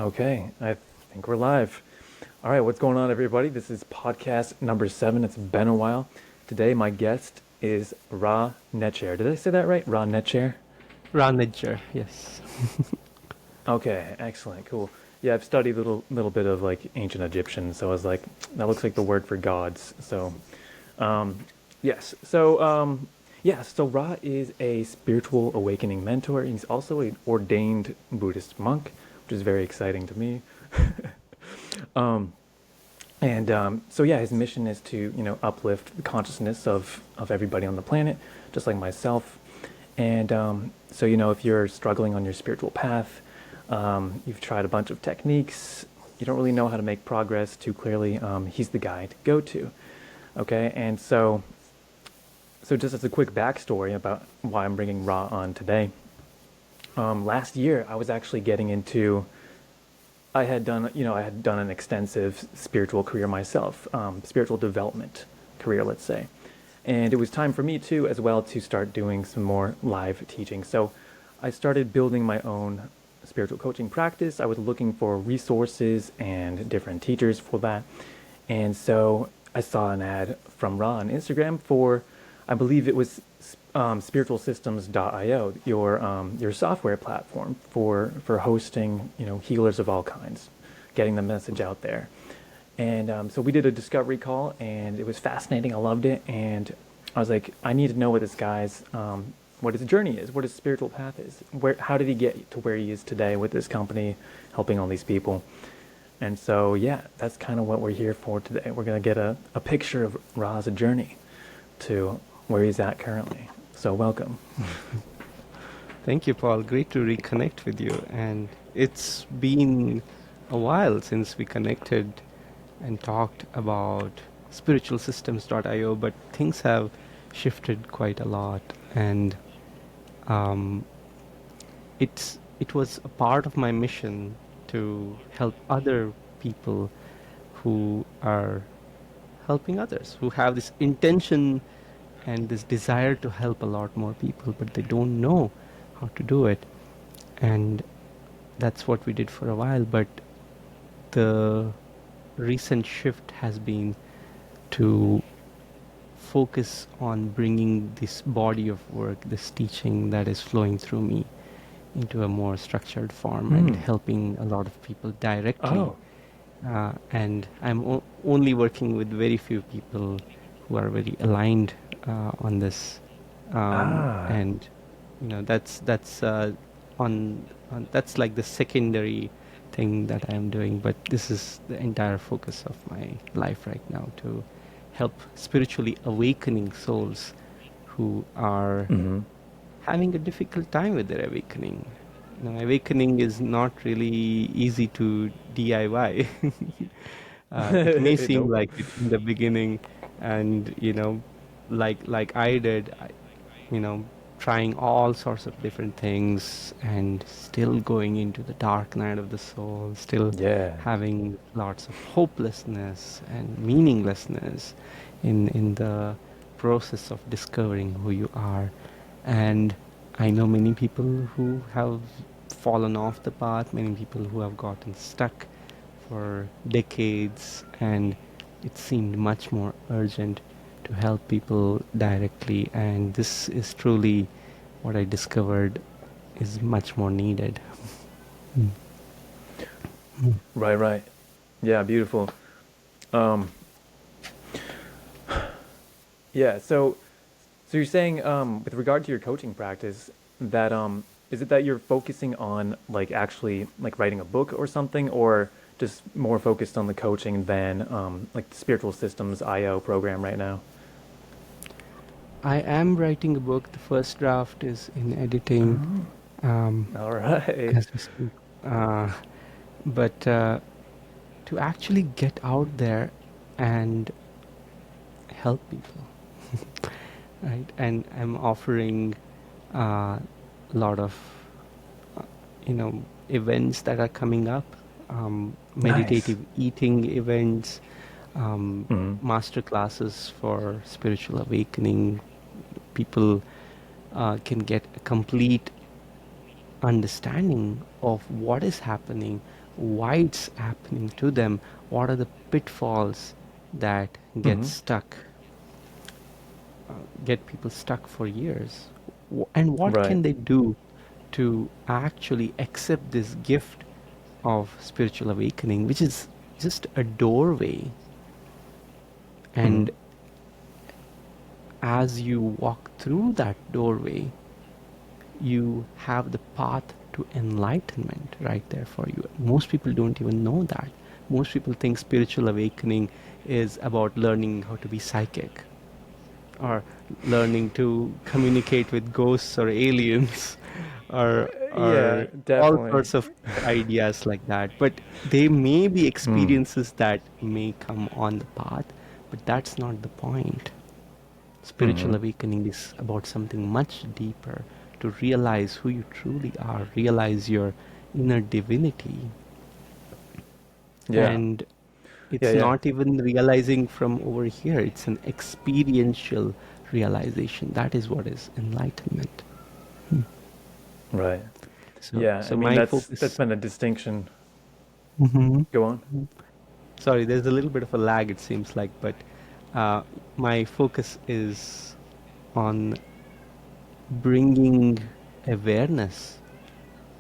Okay, I think we're live. All right, what's going on, everybody? This is podcast number 7. It's been a while. Today, my guest is Netjer. Did I say that right? Netjer? Netjer, yes. Okay, excellent, cool. Yeah, I've studied a little bit of like ancient Egyptian, so I was like, that looks like the word for gods. So, um, yes. So Ra is a spiritual awakening mentor. He's also an ordained Buddhist monk, which is very exciting to me. And his mission is to uplift the consciousness of everybody on the planet, just like myself. And if you're struggling on your spiritual path, you've tried a bunch of techniques, you don't really know how to make progress too clearly, he's the guy to go to. Okay, and so just as a quick backstory about why I'm bringing Ra on today, last year I was actually getting into I had done an extensive spiritual career myself, spiritual development career, let's say. And it was time for me too, as well, to start doing some more live teaching. So I started building my own spiritual coaching practice. I was looking for resources and different teachers for that. And so I saw an ad from Ra on Instagram for, I believe it was spiritualsystems.io, your software platform for hosting healers of all kinds, getting the message out there. And so we did a discovery call, and it was fascinating. I loved it, and I was like, I need to know what his journey is, what his spiritual path is. How did he get to where he is today with this company, helping all these people? And so, yeah, that's kind of what we're here for today. We're going to get a picture of Ra's journey to where he's at currently. So welcome. Thank you, Paul. Great to reconnect with you. And it's been a while since we connected and talked about spiritualsystems.io, but things have shifted quite a lot. And it was a part of my mission to help other people who are helping others, who have this intention and this desire to help a lot more people, but they don't know how to do it. And that's what we did for a while. But the recent shift has been to focus on bringing this body of work, this teaching that is flowing through me, into a more structured form and helping a lot of people directly. Oh. And I'm only working with very few people who are very aligned on this, and that's like the secondary thing that I'm doing. But this is the entire focus of my life right now, to help spiritually awakening souls who are having a difficult time with their awakening. Awakening is not really easy to DIY. It may seem Nope. like it in the beginning, and like I did, trying all sorts of different things and still going into the dark night of the soul, still Yeah. having lots of hopelessness and meaninglessness in the process of discovering who you are. And I know many people who have fallen off the path, many people who have gotten stuck for decades, and it seemed much more urgent to help people directly. And this is truly what I discovered is much more needed. Right. Yeah, beautiful. Um, yeah, so you're saying, with regard to your coaching practice, that is it that you're focusing on like actually like writing a book or something, or just more focused on the coaching than like the Spiritual Systems IO program right now? I am writing a book. The first draft is in editing All right. as we speak. But to actually get out there and help people, right? And I'm offering a lot of events that are coming up, Nice. meditative eating events, Hmm. master classes for spiritual awakening. People can get a complete understanding of what is happening, why it's happening to them, what are the pitfalls that get Mm-hmm. stuck, get people stuck for years, and what Right. can they do to actually accept this gift of spiritual awakening, which is just a doorway. Mm-hmm. And as you walk through that doorway, you have the path to enlightenment right there for you. Most people don't even know that. Most people think spiritual awakening is about learning how to be psychic or learning to communicate with ghosts or aliens Yeah, or all definitely. sorts of ideas like that. But they may be Mm. experiences that may come on the path, but that's not the point. Mm-hmm. Spiritual awakening is about something much deeper, to realize who you truly are, realize your inner divinity. Yeah. And Yeah, it's yeah. not even realizing from over here, it's an experiential realization. That is what is enlightenment. Hmm. Right. So, Yeah, I so mean my that's focus. been a distinction. Mhm. Go on. Sorry, there's a little bit of a lag, it seems like, but uh, my focus is on bringing awareness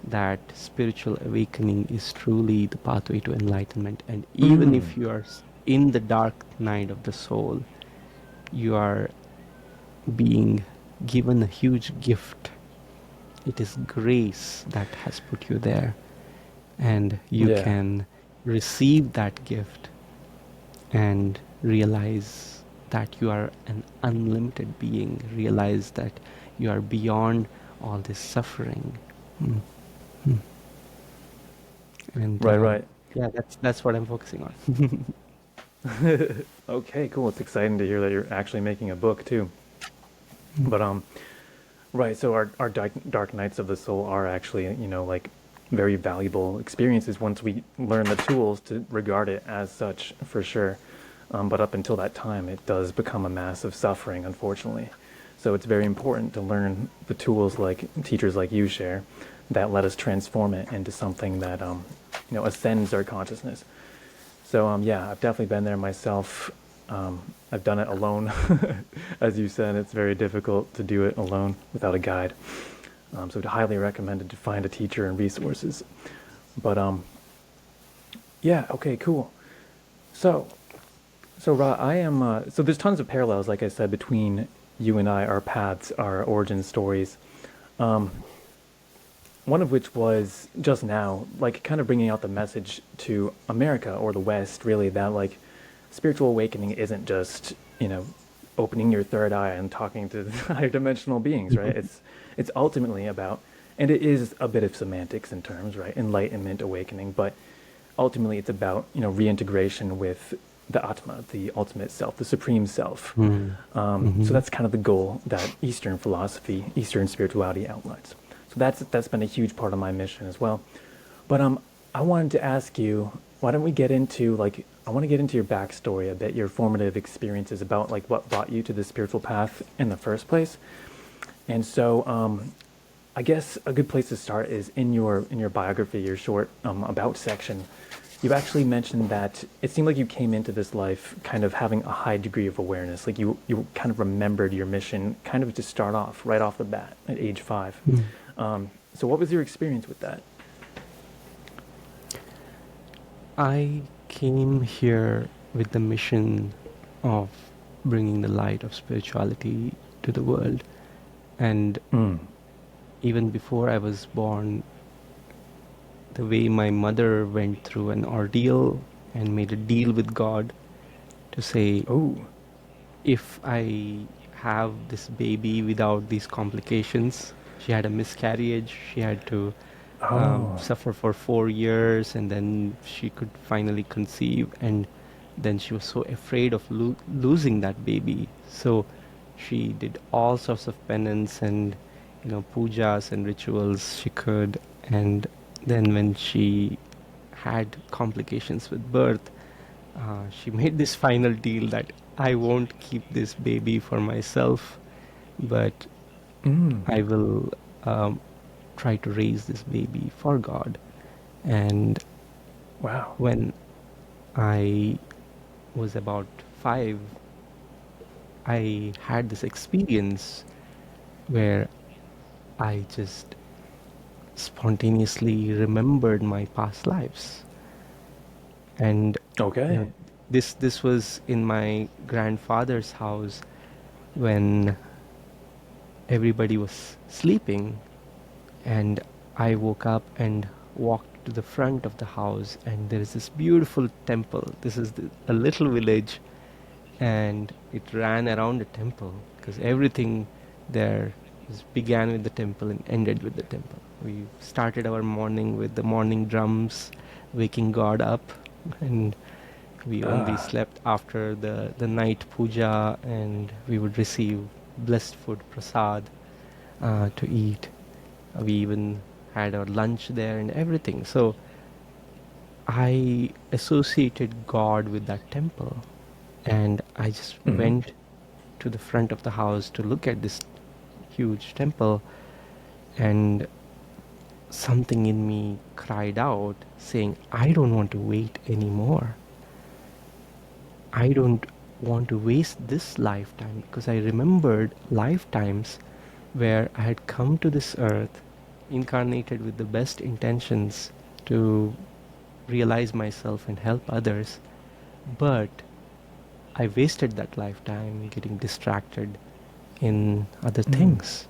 that spiritual awakening is truly the pathway to enlightenment. And even Mm. if you are in the dark night of the soul, you are being given a huge gift. It is grace that has put you there, and you Yeah. can receive that gift and realize that you are an unlimited being, realize that you are beyond all this suffering. Mm. Mm. And Right, right. yeah, that's what I'm focusing on. Okay, cool. It's exciting to hear that you're actually making a book too. But right, so our dark nights of the soul are actually, like very valuable experiences once we learn the tools to regard it as such, for sure. But up until that time, it does become a massive suffering, unfortunately. So it's very important to learn the tools like teachers like you share that let us transform it into something that, ascends our consciousness. So yeah, I've definitely been there myself. I've done it alone. As you said, it's very difficult to do it alone without a guide. So I'd highly recommend it to find a teacher and resources. But yeah, okay, cool. So Ra, I am. So there's tons of parallels, like I said, between you and I, our paths, our origin stories. Um, One of which was just now, like kind of bringing out the message to America or the West, really, that like spiritual awakening isn't just, opening your third eye and talking to higher dimensional beings, right? It's ultimately about, and it is a bit of semantics in terms, right? Enlightenment, awakening, but ultimately it's about, reintegration with the Atma, the ultimate self, the supreme self. Mm. So Mhm. that's kind of the goal that Eastern philosophy, Eastern spirituality outlines. So that's been a huge part of my mission as well. But I wanted to ask you, why don't we get into like I want to get into your backstory a bit, your formative experiences about like what brought you to the spiritual path in the first place. And so I guess a good place to start is in your biography, your short about section. You actually mentioned that it seemed like you came into this life kind of having a high degree of awareness, like you kind of remembered your mission, kind of to start off right off the bat at age 5. Mm. So what was your experience with that? I came here with the mission of bringing the light of spirituality to the world. And Mm. even before I was born, the way my mother went through an ordeal and made a deal with God to say, Oh. if I have this baby without these complications, she had a miscarriage, she had to Oh. suffer for 4 years, and then she could finally conceive, and then she was so afraid of losing that baby. So she did all sorts of penance and pujas and rituals she could, and then when she had complications with birth, she made this final deal that I won't keep this baby for myself, but Mm. I will try to raise this baby for God. And Wow. When I was about 5, I had this experience where I just spontaneously remembered my past lives. And you know, Okay. this was in my grandfather's house when everybody was sleeping, and I woke up and walked to the front of the house, and there is this beautiful temple. This is a little village, and it ran around the temple because everything there began with the temple and ended with the temple. We started our morning with the morning drums, waking God up, and we only Ah. slept after the night puja, and we would receive blessed food, prasad, to eat. We even had our lunch there and everything. So I associated God with that temple, and I just Mm-hmm. went to the front of the house to look at this huge temple, and something in me cried out saying, I don't want to wait anymore. I don't want to waste this lifetime, because I remembered lifetimes where I had come to this earth incarnated with the best intentions to realize myself and help others, but I wasted that lifetime getting distracted in other Mm. things.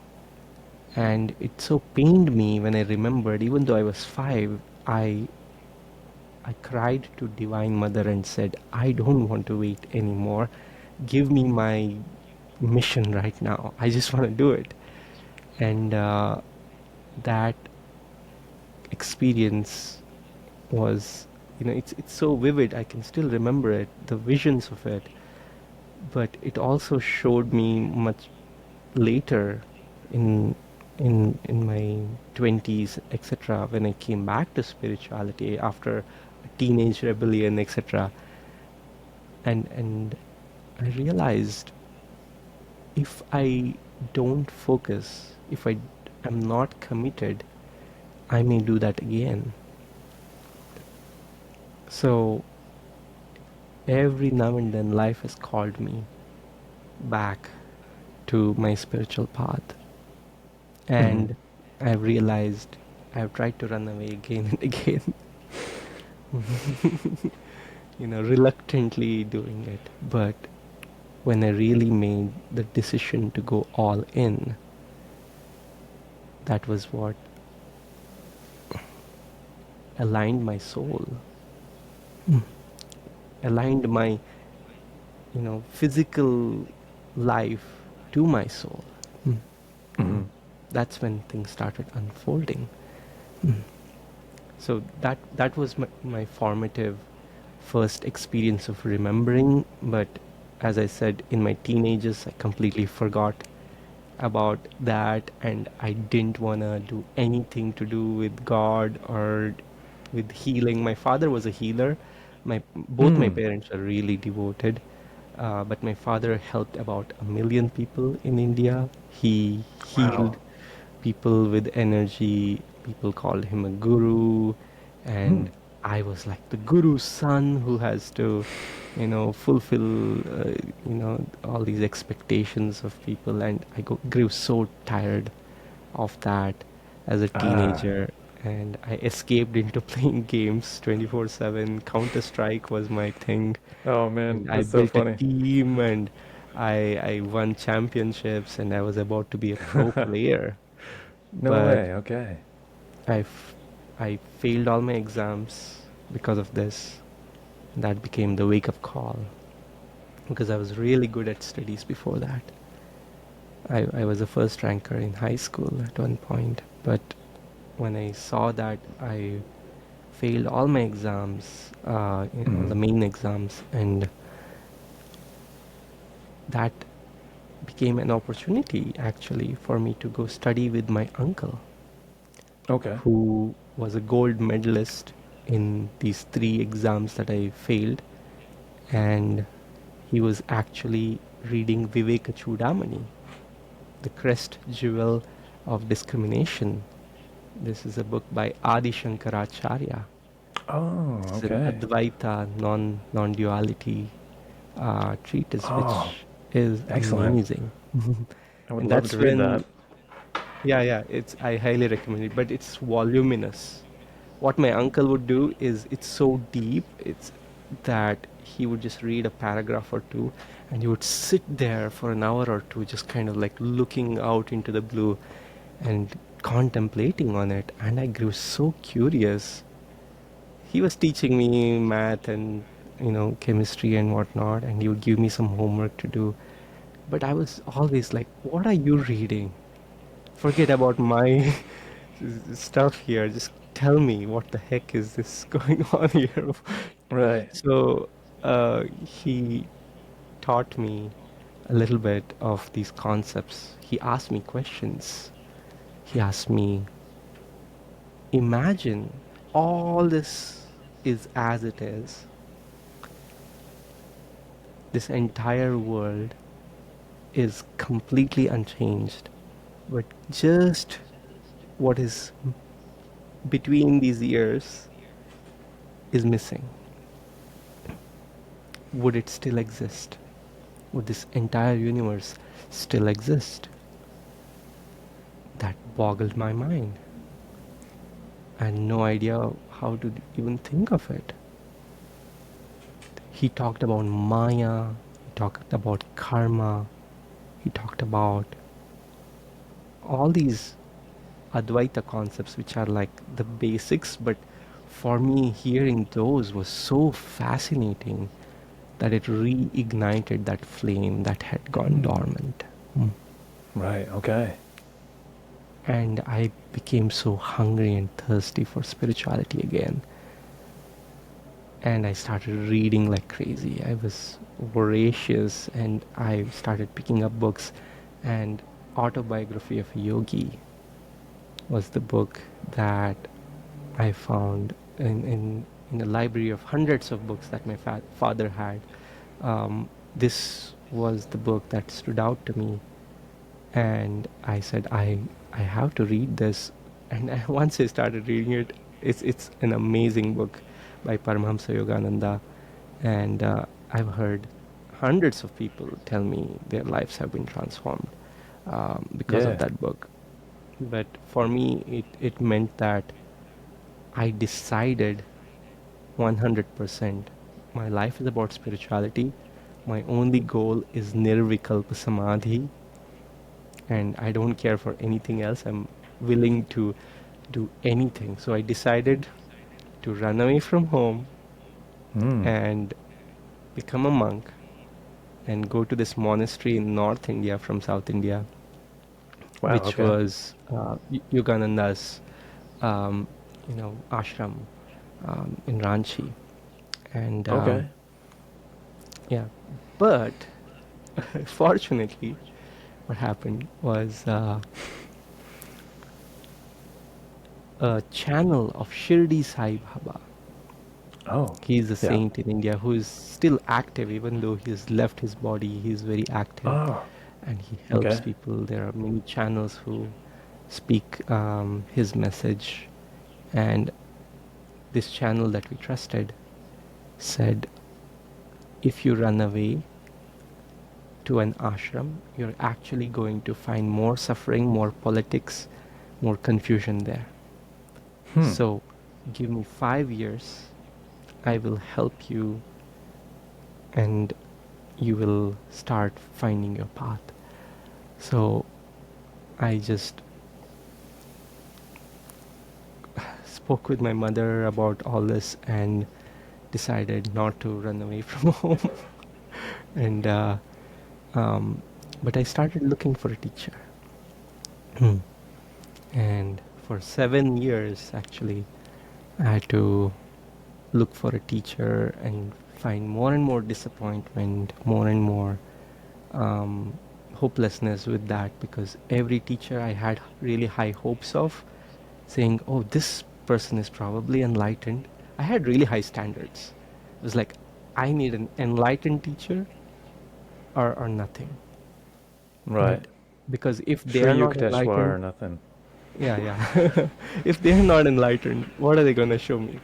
And it so pained me when I remembered, even though I was 5, I cried to Divine Mother and said, I don't want to wait anymore. Give me my mission right now. I just want to do it. And that experience was, it's so vivid. I can still remember it, the visions of it. But it also showed me much later in in my 20s, etc., when I came back to spirituality after a teenage rebellion, etc., and I realized, if I don't focus, if I am not committed, I may do that again. So every now and then life has called me back to my spiritual path, Mm-hmm. and I've realized I've tried to run away again and again. Reluctantly doing it. But when I really made the decision to go all in, that was what aligned my soul, aligned my, physical life to my soul. Mm-hmm. That's when things started unfolding. So that was my formative first experience of remembering. But as I said, in my teenagers, I completely forgot about that, and I didn't want to do anything to do with God or with healing. My father was a healer. Both my Mm. parents are really devoted, but my father helped about 1 million people in India. He Wow. healed people with energy. People called him a guru, Mm. and I was like the guru's son who has to, fulfill, all these expectations of people. And grew so tired of that as a Ah. teenager, and I escaped into playing games 24/7. Counter Strike was my thing, Oh man, and I that's so built a funny. team, and I won championships, and I was about to be a pro player. No But way. Okay. I, f- I failed all my exams because of this. That became the wake up call, because I was really good at studies before that. I was a first ranker in high school at one point, but when I saw that I failed all my exams, all Mm. the main exams, and that became an opportunity actually for me to go study with my uncle, Okay. who was a gold medalist in these 3 exams that I failed, and he was actually reading Viveka Chudamani, the crest jewel of discrimination. This is a book by Adi Shankaracharya. Oh, It's an okay. Advaita non-duality treatise, Oh, which is excellent. amazing. I would And love that's to read that. when, yeah, it's I highly recommend it. But it's voluminous. What my uncle would do is it's so deep, it's that he would just read a paragraph or two, and he would sit there for an hour or two, just kind of like looking out into the blue and contemplating on it. And I grew so curious. He was teaching me math and chemistry and whatnot, and he would give me some homework to do. But I was always like, what are you reading? Forget about my stuff here. Just tell me what the heck is this going on here. Right. So he taught me a little bit of these concepts. He asked me questions. He asked me, imagine all this is as it is. This entire world is completely unchanged, but just what is between these ears is missing. Would it still exist? Would this entire universe still exist? That boggled my mind. I had no idea how to even think of it. He talked about Maya, he talked about karma, he talked about all these Advaita concepts, which are like the basics, but for me, hearing those was so fascinating that it reignited that flame that had gone dormant. Mm. Right. Okay. And I became so hungry and thirsty for spirituality again. And I started reading like crazy. I was voracious, and I started picking up books. And Autobiography of a Yogi was the book that I found in a library of hundreds of books that my father had. This was the book that stood out to me, and I said, I have to read this. And once I started reading it, it's an amazing book by Paramahamsa Yogananda, and I've heard hundreds of people tell me their lives have been transformed because of Yeah. that book. But for me, it meant that I decided 100% my life is about spirituality. My only goal is nirvikalpa samadhi, and I don't care for anything else. I'm willing to do anything. So I decided to run away from home Mm. and become a monk and go to this monastery in North India from South India, Wow. which Okay. was Yogananda's, ashram in Ranchi. And Okay. yeah, but fortunately, what happened was a channel of Shirdi Sai Baba. Oh. He's a Yeah. saint in India who is still active, even though he's left his body. He's very active, Oh. and he helps Okay. people. There are many channels who speak his message, and this channel that we trusted said, if you run away to an ashram, you're actually going to find more suffering, more politics, more confusion there. Hmm. So give me 5 years, I will help you, and you will start finding your path. So I just spoke with my mother about all this and decided not to run away from home. And but I started looking for a teacher. And for 7 years, actually, I had to look for a teacher and find more and more disappointment, more and more hopelessness with that, because every teacher I had really high hopes of, saying, oh, this person is probably enlightened. I had really high standards. It was like, I need an enlightened teacher or nothing. Right. Because if they Sri are not Yukteswar enlightened, or nothing. yeah, if they're not enlightened, what are they going to show me?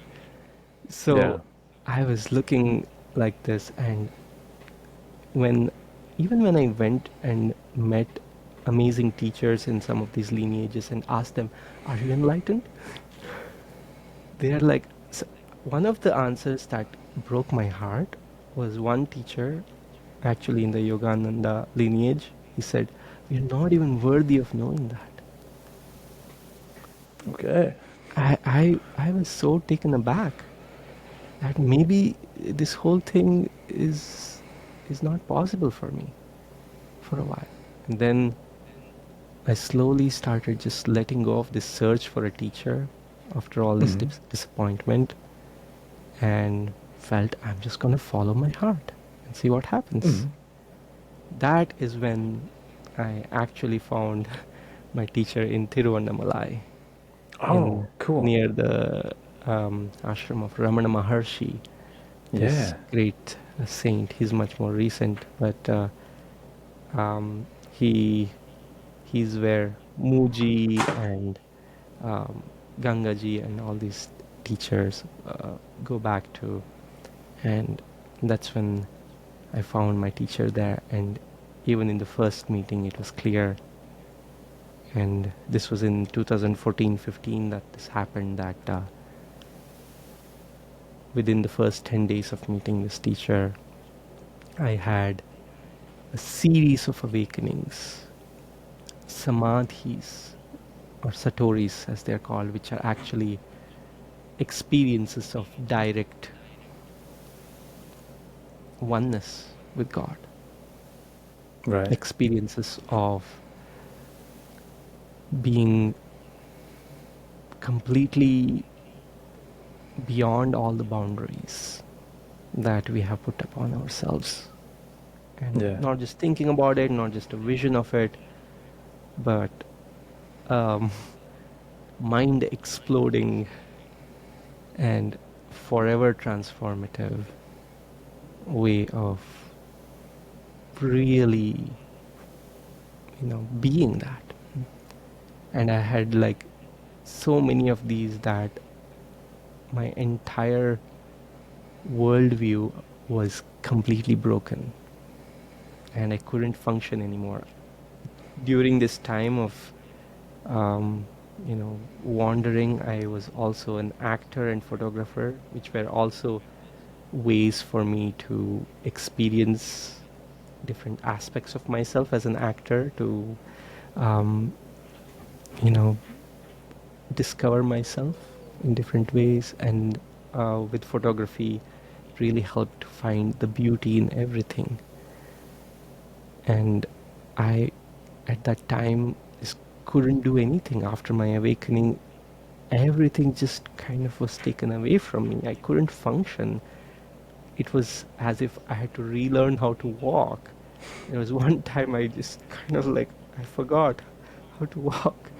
Yeah. So I was looking like this, and when even when I went and met amazing teachers in some of these lineages and asked them, "Are you enlightened?" They are like, one of the answers that broke my heart was one teacher, actually in the Yogananda lineage. He said, "We are not even worthy of knowing that." Okay. I was so taken aback that maybe this whole thing is not possible for me for a while. And then I slowly started just letting go of this search for a teacher after all this Hmm. disappointment, and felt I'm just going to follow my heart and see what happens. Hmm. That is when I actually found my teacher in Tiruvannamalai, Oh, in cool. near the ashram of Ramana Maharshi, this Yeah. great saint. He's much more recent, but um, he he's where Muji and um, Gangaji and all these teachers go back to, and that's when I found my teacher there. And even in the first meeting, it was clear. And this was in 2014-15 that this happened. That within the first 10 days of meeting this teacher, I had a series of awakenings, samadhis, or satoris as they're called, which are actually experiences of direct oneness with God, Right. experiences of being completely beyond all the boundaries that we have put upon ourselves. And Yeah. not just thinking about it, not just a vision of it, but um, mind exploding and forever transformative way of really, being that. And I had like so many of these that my entire worldview was completely broken and I couldn't function anymore. During this time of, um, wandering, I was also an actor and photographer, which were also ways for me to experience different aspects of myself as an actor, to, um, you know, discover myself in different ways. And with photography, it really helped to find the beauty in everything. And I, at that time, just couldn't do anything after my awakening. Everything just kind of was taken away from me. I couldn't function. It was as if I had to relearn how to walk. There was one time I just kind of like, I forgot how to walk.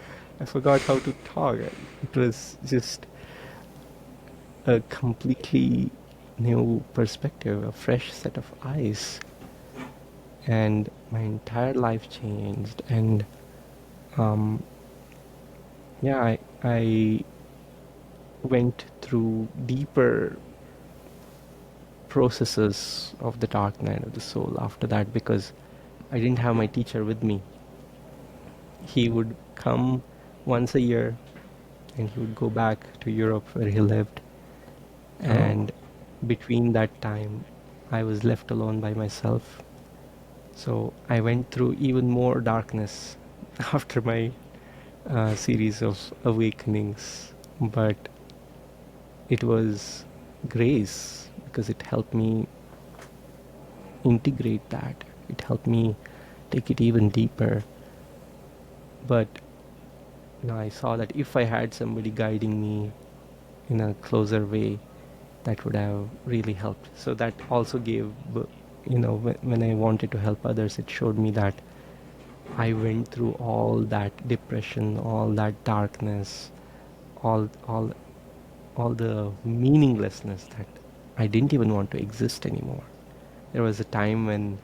I forgot how to talk. It was just a completely new perspective, a fresh set of eyes. And my entire life changed. And um, yeah, I went through deeper processes of the dark night of the soul after that, because I didn't have my teacher with me. He would come once a year and he would go back to Europe where he lived. Oh. And between that time, I was left alone by myself. So I went through even more darkness after my series of awakenings. But it was grace, because it helped me integrate that. It helped me take it even deeper. But I saw that if I had somebody guiding me in a closer way, that would have really helped. So that also gave, when I wanted to help others, it showed me that I went through all that depression, all that darkness, all all all the meaninglessness, that I didn't even want to exist anymore. There was a time when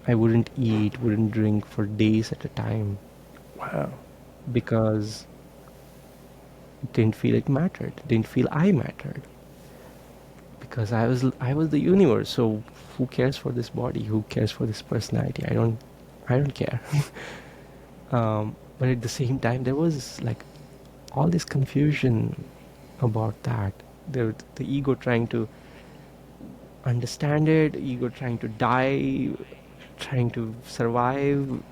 I wouldn't eat, wouldn't drink for days at a time, Wow. because it didn't feel it mattered, didn't feel I mattered. because I was the universe. So who cares for this body? Who cares for this personality? I don't care. But at the same time, there was like all this confusion about that. The ego trying to understand it, ego trying to die, trying to survive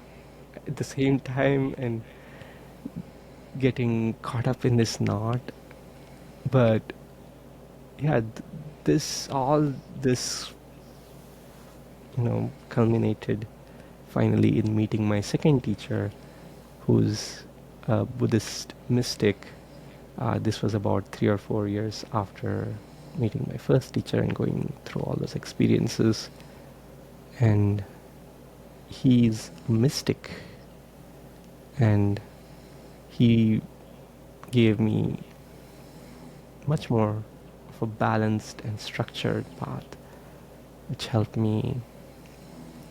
at the same time, and getting caught up in this knot. But yeah, this culminated finally in meeting my second teacher, who's a Buddhist mystic. This was about 3 or 4 years after meeting my first teacher and going through all those experiences. And he's a mystic, and he gave me much more of a balanced and structured path, which helped me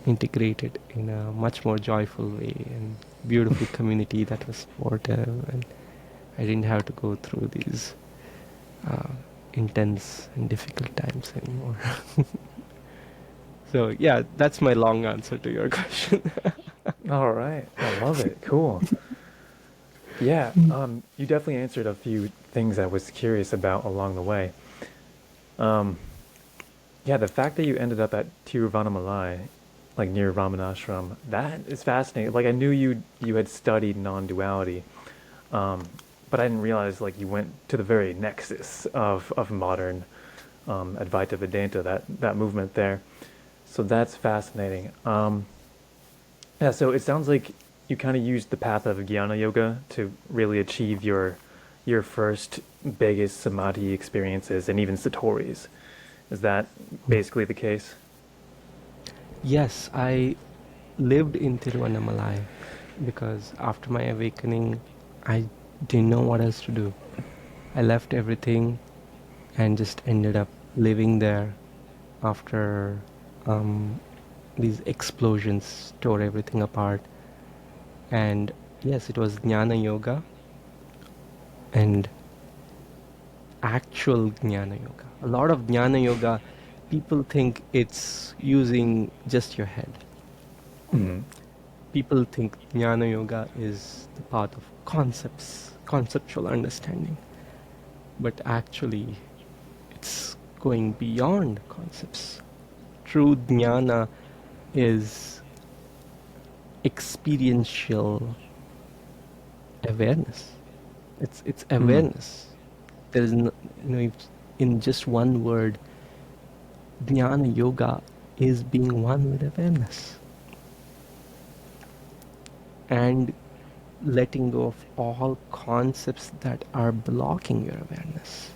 integrate it in a much more joyful way, and beautiful community that was supportive, and I didn't have to go through these intense and difficult times anymore. So yeah, that's my long answer to your question. All right. I love it. Cool. Yeah, you definitely answered a few things I was curious about along the way. Um, yeah, the fact that you ended up at Tiruvannamalai, like near Ramanashram, that is fascinating. Like I knew you had studied non-duality, but I didn't realize like you went to the very nexus of modern Advaita Vedanta, that movement there. So that's fascinating. Yeah, so it sounds like you kind of used the path of Jnana Yoga to really achieve your first biggest samadhi experiences and even Satoris. Is that basically the case? Yes, I lived in Tiruvannamalai because after my awakening, I didn't know what else to do. I left everything and just ended up living there after these explosions tore everything apart. And yes, it was Jnana Yoga and actual Jnana Yoga. A lot of Jnana Yoga, people think it's using just your head. Mm. People think Jnana Yoga is the path of conceptual understanding. But actually, it's going beyond concepts. True Jnana is experiential awareness. It's awareness. There is no, in just one word, Jnana Yoga is being one with awareness and letting go of all concepts that are blocking your awareness.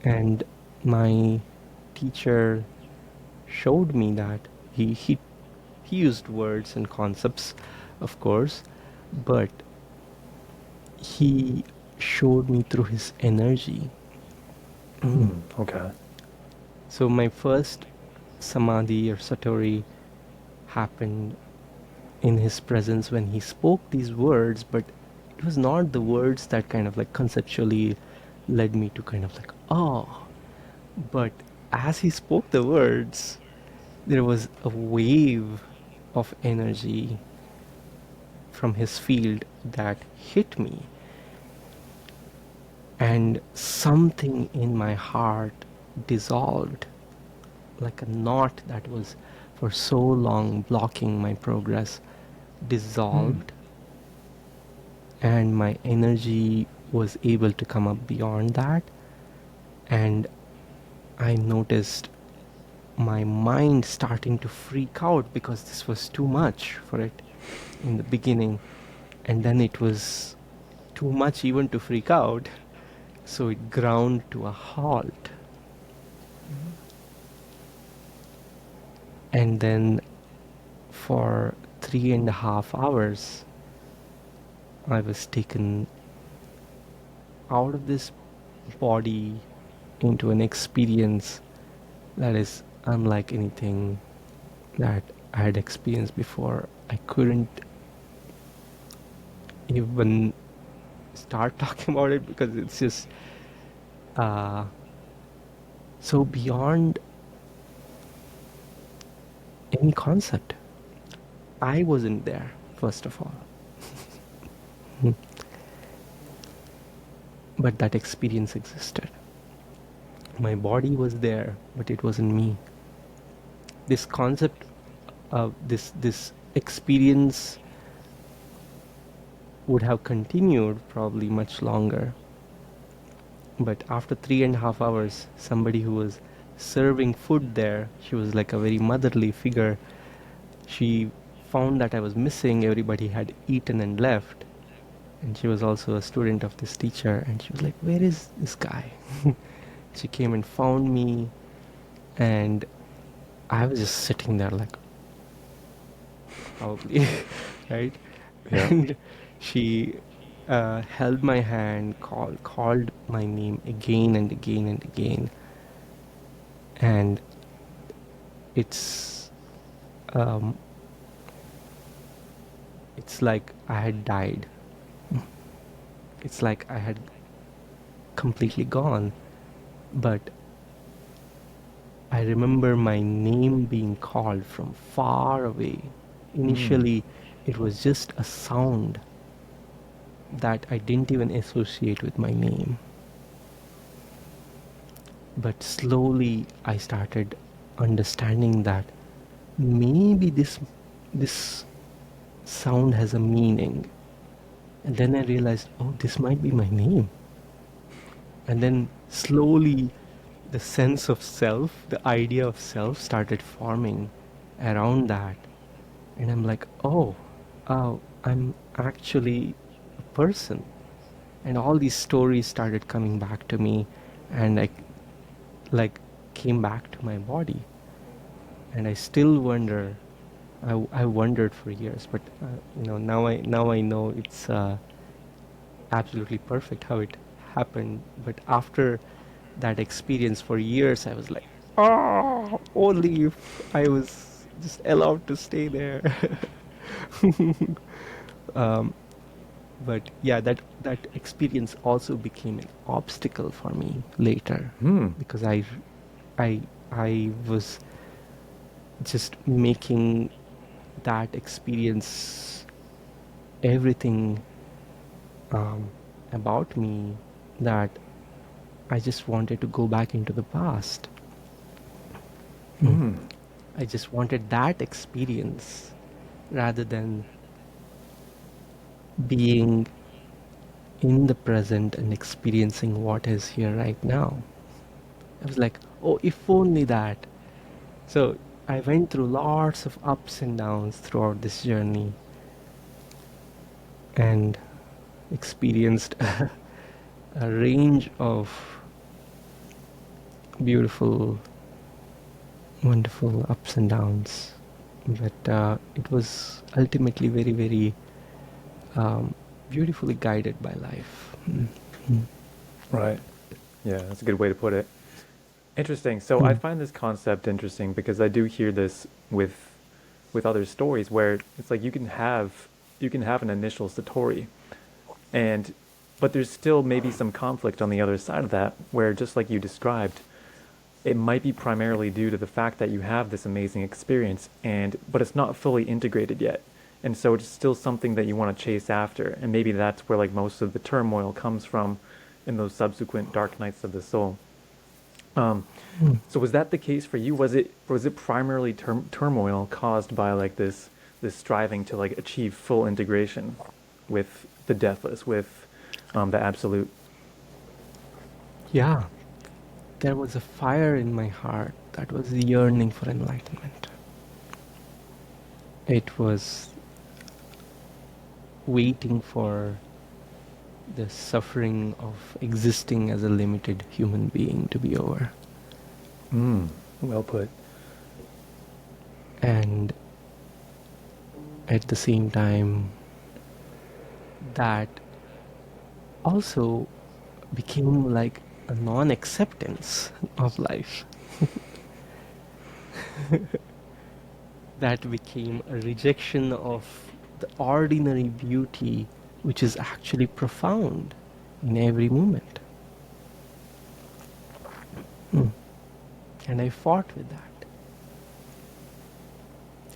And my teacher showed me that he used words and concepts, of course, but he showed me through his energy. Okay. So my first samadhi or satori happened in his presence when he spoke these words, but it was not the words that kind of like conceptually led me to kind of like, oh, but as he spoke the words, there was a wave of energy from his field that hit me, and something in my heart dissolved, like a knot that was for so long blocking my progress dissolved, and my energy was able to come up beyond that. And I noticed my mind starting to freak out because this was too much for it in the beginning, and then it was too much even to freak out, so it ground to a halt. And then for 3.5 hours I was taken out of this body into an experience that is unlike anything that I had experienced before. I couldn't even start talking about it because it's just Uh, so beyond any concept, I wasn't there, first of all. Hmm. But that experience existed. My body was there, but it wasn't me. This concept of this experience would have continued probably much longer. But after 3.5 hours, somebody who was serving food there, she was like a very motherly figure. She found that I was missing. Everybody had eaten and left. And she was also a student of this teacher. And she was like, "Where is this guy?" She came and found me. And I was just sitting there like, probably, right? Yeah. And she held my hand, called my name again and again and again. And it's um, it's like I had died. It's like I had completely gone. But I remember my name being called from far away. Initially, it was just a sound that I didn't even associate with my name. But slowly I started understanding that maybe this sound has a meaning. And then I realized, oh, this might be my name. And then slowly the sense of self, the idea of self started forming around that. And I'm like, oh, I'm actually a person. And all these stories started coming back to me, and I like came back to my body. And I still wonder. I wondered for years, but now I know it's absolutely perfect how it happened. But after that experience for years, I was like, oh, only if I was just allowed to stay there. um, but yeah, that experience also became an obstacle for me later, because I I was just making that experience everything about me, that I just wanted to go back into the past. I just wanted that experience rather than being in the present and experiencing what is here right now. I was like, oh, if only that. So I went through lots of ups and downs throughout this journey and experienced a range of beautiful, wonderful ups and downs. But it was ultimately very, very beautifully guided by life. Right. Yeah, that's a good way to put it. Interesting. So I find this concept interesting because I do hear this with other stories where it's like you can have an initial satori, and but there's still maybe some conflict on the other side of that where, just like you described, it might be primarily due to the fact that you have this amazing experience, and but it's not fully integrated yet. And so it's still something that you want to chase after, and maybe that's where like most of the turmoil comes from in those subsequent dark nights of the soul. So was that the case for you? Was it primarily turmoil caused by like this striving to like achieve full integration with the deathless, with the absolute? Yeah, there was a fire in my heart that was yearning for enlightenment. It was waiting for the suffering of existing as a limited human being to be over. Well put. And at the same time, that also became like a non-acceptance of life. That became a rejection of the ordinary beauty, which is actually profound in every moment. And I fought with that.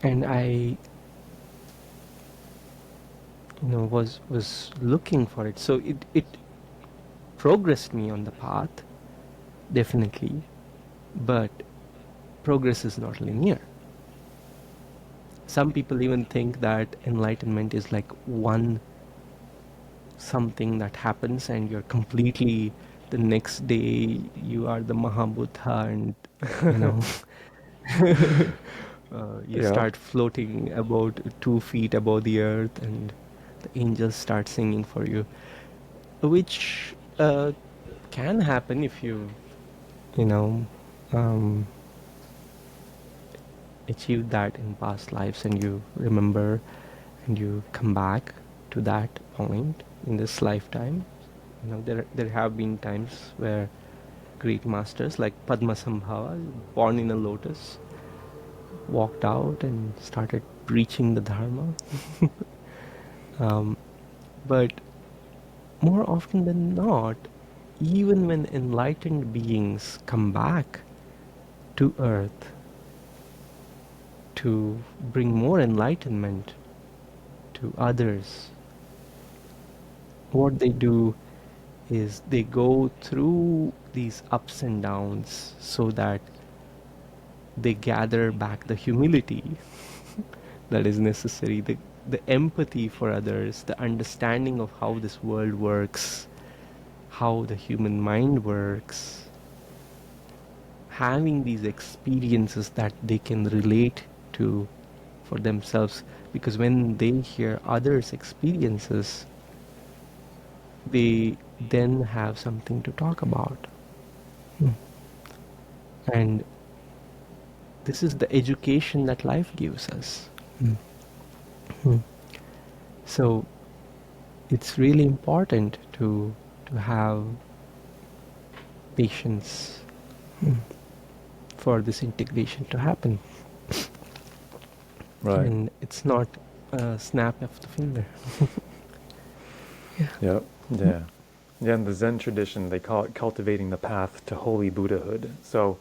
And I was looking for it. So it progressed me on the path, definitely, but progress is not linear. Some people even think that enlightenment is like one something that happens and you're completely, the next day you are the Mahabuddha, and you know you Yeah. start floating about 2 feet above the earth and the angels start singing for you, which can happen if you know um, achieved that in past lives and you remember and you come back to that point in this lifetime. There have been times where great masters like Padmasambhava, born in a lotus, walked out and started preaching the dharma. But more often than not, even when enlightened beings come back to earth to bring more enlightenment to others, what they do is they go through these ups and downs so that they gather back the humility that is necessary, the empathy for others, the understanding of how this world works, how the human mind works, having these experiences that they can relate to for themselves. Because when they hear others' experiences, they then have something to talk about. And this is the education that life gives us. So it's really important to have patience for this integration to happen. Right. And it's not a snap of the finger. Yeah. Yeah. Yeah, in the Zen tradition, they call it cultivating the path to holy Buddhahood. So,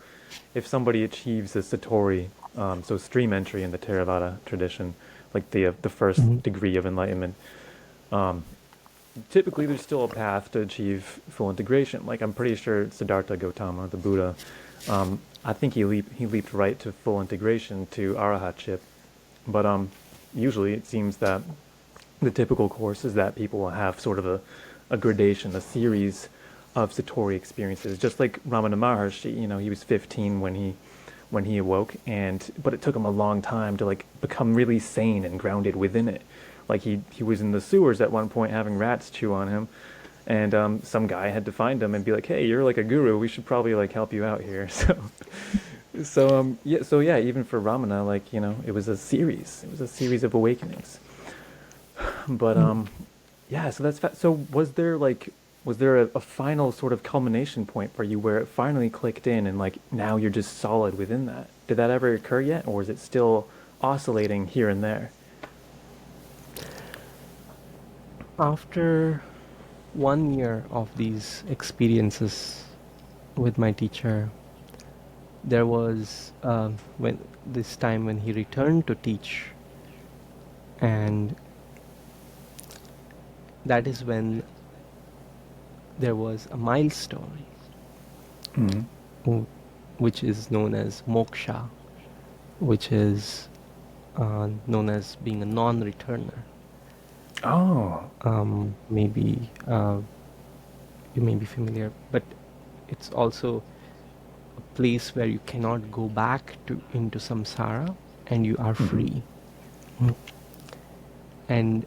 if somebody achieves a Satori, so stream entry in the Theravada tradition, like the first Mhm. degree of enlightenment, typically there's still a path to achieve full integration. Like I'm pretty sure Siddhartha Gautama, the Buddha, I think he leaped right to full integration to arahatship, but usually it seems that the typical course is that people will have sort of a gradation, a series of Satori experiences, just like Ramana Maharshi. He was 15 when he awoke, but it took him a long time to like become really sane and grounded within it. Like he was in the sewers at one point having rats chew on him, and some guy had to find him and be like, "Hey, you're like a guru. We should probably like help you out here." So yeah, even for Ramana, like it was a series. It was a series of awakenings. But yeah, so so was there a final sort of culmination point for you where it finally clicked in and like now you're just solid within that? Did that ever occur yet, or is it still oscillating here and there? After 1 year of these experiences with my teacher, there was when this time when he returned to teach, and that is when there was a milestone, Mm. which is known as Moksha, which is known as being a non-returner. Oh. Maybe you may be familiar, but it's also a place where you cannot go back into samsara and you are free. And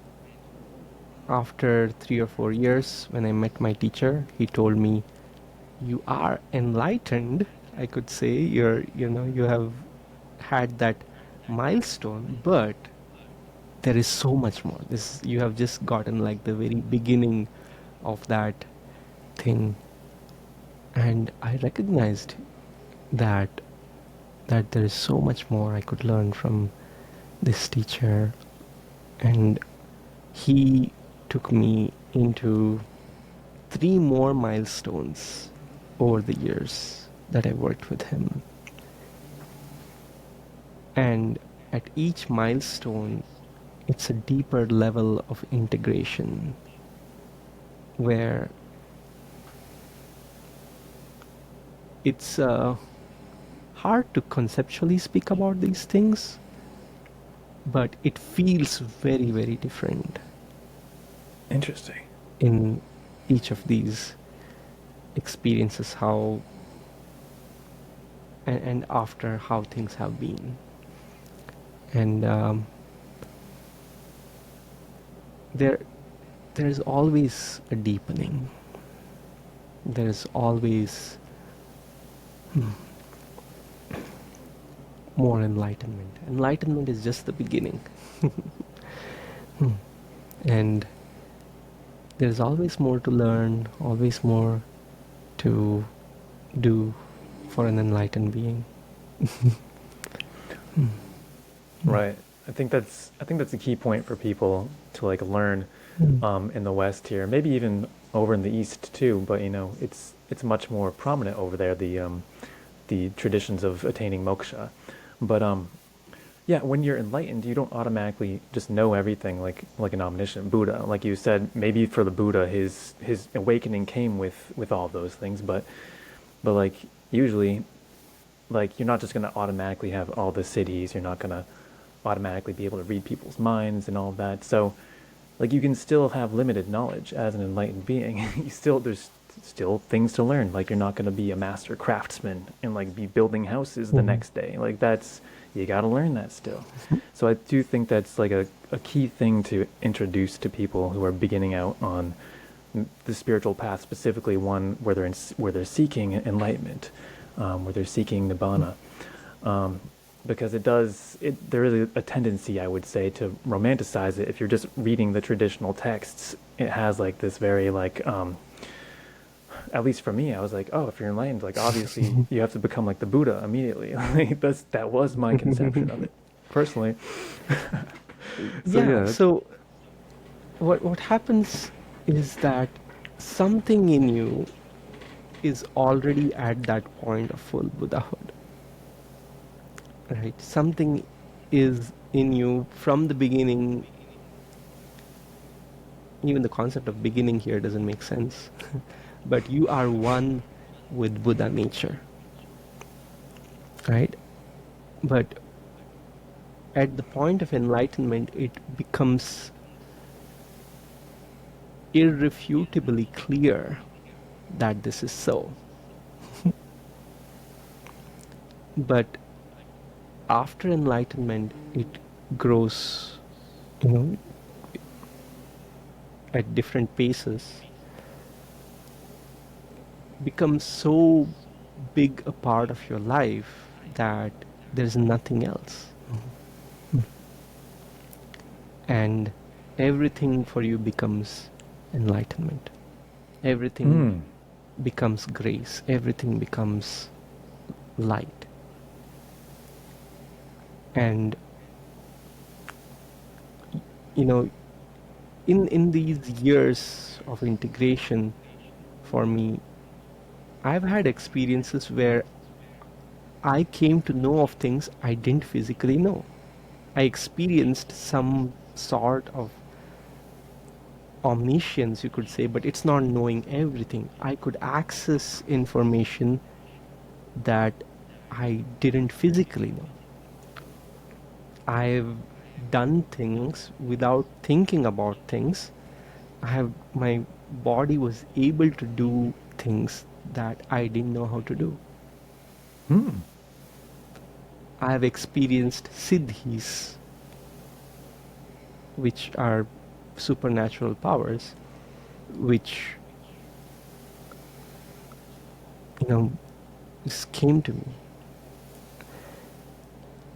after 3 or 4 years, when I met my teacher, he told me, "You are enlightened." I could say you have had that milestone, but there is so much more. You have just gotten like the very beginning of that thing. And I recognized that there is so much more I could learn from this teacher, and he took me into 3 more milestones over the years that I worked with him. And at each milestone, it's a deeper level of integration where it's hard to conceptually speak about these things, but it feels very, very different Interesting. in each of these experiences, how and after how things have been. And there's always a deepening. There's always more enlightenment. Enlightenment is just the beginning. And there's always more to learn, always more to do for an enlightened being. Right. I think that's a key point for people to like learn in the West here, maybe even over in the East too. But you know, it's much more prominent over there. The traditions of attaining moksha. But yeah, when you're enlightened, you don't automatically just know everything like an omniscient Buddha. Like you said, maybe for the Buddha, his awakening came with all of those things, but like usually, like you're not just gonna automatically have all the cities. You're not gonna automatically be able to read people's minds and all of that. So, like you can still have limited knowledge as an enlightened being. There's still things to learn. Like you're not gonna be a master craftsman and like be building houses the next day. Like that's you got to learn that still. So I do think that's like a key thing to introduce to people who are beginning out on the spiritual path, specifically one where they're seeking enlightenment, where they're seeking nibbana, because there is a tendency, I would say, to romanticize it. If you're just reading the traditional texts, it has like this very like at least for me, I was like, oh, if you're enlightened, like obviously you have to become like the Buddha immediately. Like that was my conception of it, personally. So yeah. So what happens is that something in you is already at that point of full Buddhahood. Right? Something is in you from the beginning. Even the concept of beginning here doesn't make sense. But you are one with Buddha nature. Right? But at the point of enlightenment, it becomes irrefutably clear that this is so. But after enlightenment, it grows, at different paces, becomes so big a part of your life that there's nothing else. And everything for you becomes enlightenment. Everything becomes grace. Everything becomes light. And in these years of integration, for me, I've had experiences where I came to know of things I didn't physically know. I experienced some sort of omniscience, you could say, but it's not knowing everything. I could access information that I didn't physically know. I've done things without thinking about things. My body was able to do things that I didn't know how to do. I have experienced siddhis, which are supernatural powers, which just came to me.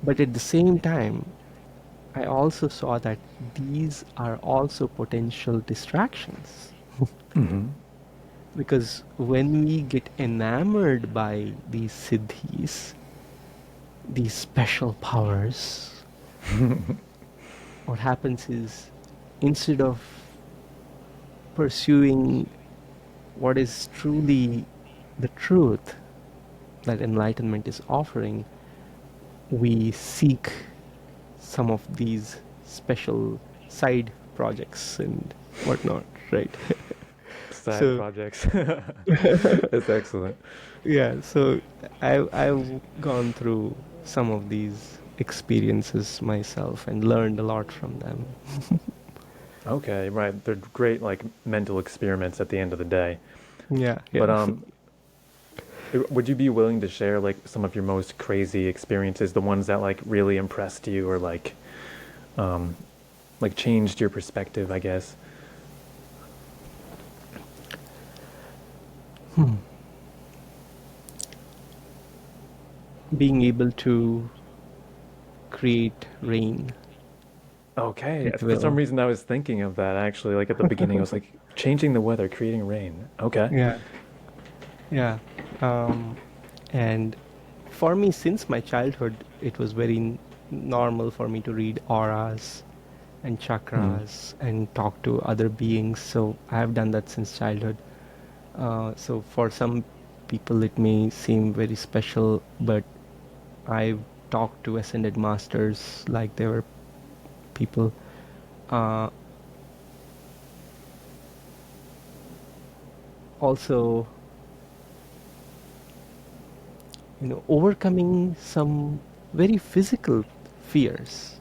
But at the same time, I also saw that these are also potential distractions. Because when we get enamored by these siddhis, these special powers, what happens is, instead of pursuing what is truly the truth that enlightenment is offering, we seek some of these special side projects and whatnot, right? Side So projects. That's excellent. yeah, so I've gone through some of these experiences myself and learned a lot from them. Okay, right. They're great, like mental experiments at the end of the day. Yeah, But yeah. would you be willing to share like some of your most crazy experiences, the ones that like really impressed you or um, like changed your perspective, I guess? Hmm. Being able to create rain Okay. at For some will. reason, I was thinking of that actually. Like at the beginning, I was like changing the weather, creating rain. Okay. Yeah, yeah. Um, and for me, since my childhood, it was very normal for me to read auras and Hmm. chakras and talk to other beings. So I have done that since childhood. So for some people, it may seem very special, but I've talked to ascended masters like they were people. Uh, Also, overcoming some very physical fears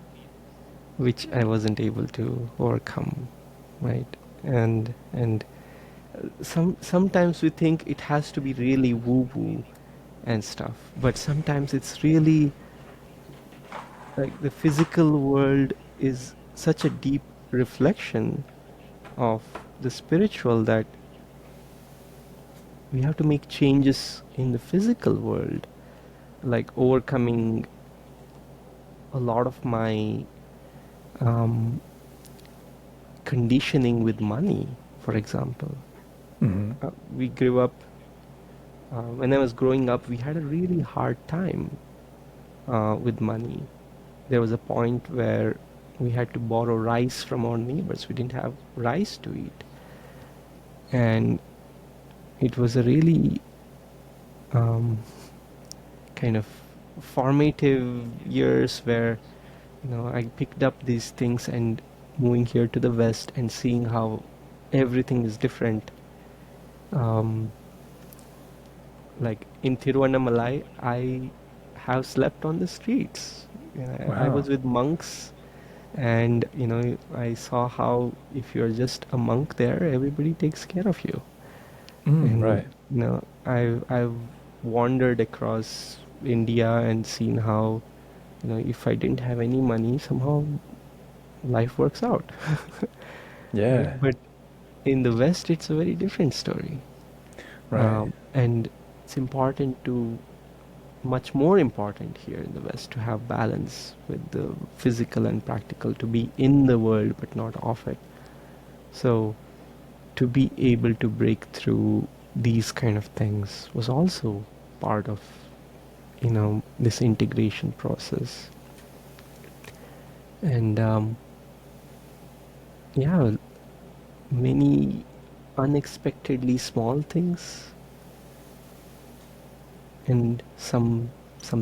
which I wasn't able to overcome, right? And sometimes we think it has to be really woo woo and stuff, but sometimes it's really like the physical world is such a deep reflection of the spiritual that we have to make changes in the physical world, like overcoming a lot of my um, conditioning with money, for example. Hmm. We grew up, when I was growing up, we had a really hard time with money. There was a point where we had to borrow rice from our neighbors. We didn't have rice to eat. And it was a really um, kind of formative years where, I picked up these things and moving here to the West and seeing how everything is different. Um, like in Tiruvannamalai, I have slept on the streets. I Wow. was with monks, and I saw how if you're just a monk there, everybody takes care of you. Mm, And right. I've wandered across India and seen how if I didn't have any money, somehow life works out, right? Yeah. But in the West, it's a very different story, Right. and it's important to much more important here in the West to have balance with the physical and practical, to be in the world but not of it. So to be able to break through these kind of things was also part of this integration process. And yeah, many unexpectedly small things, and some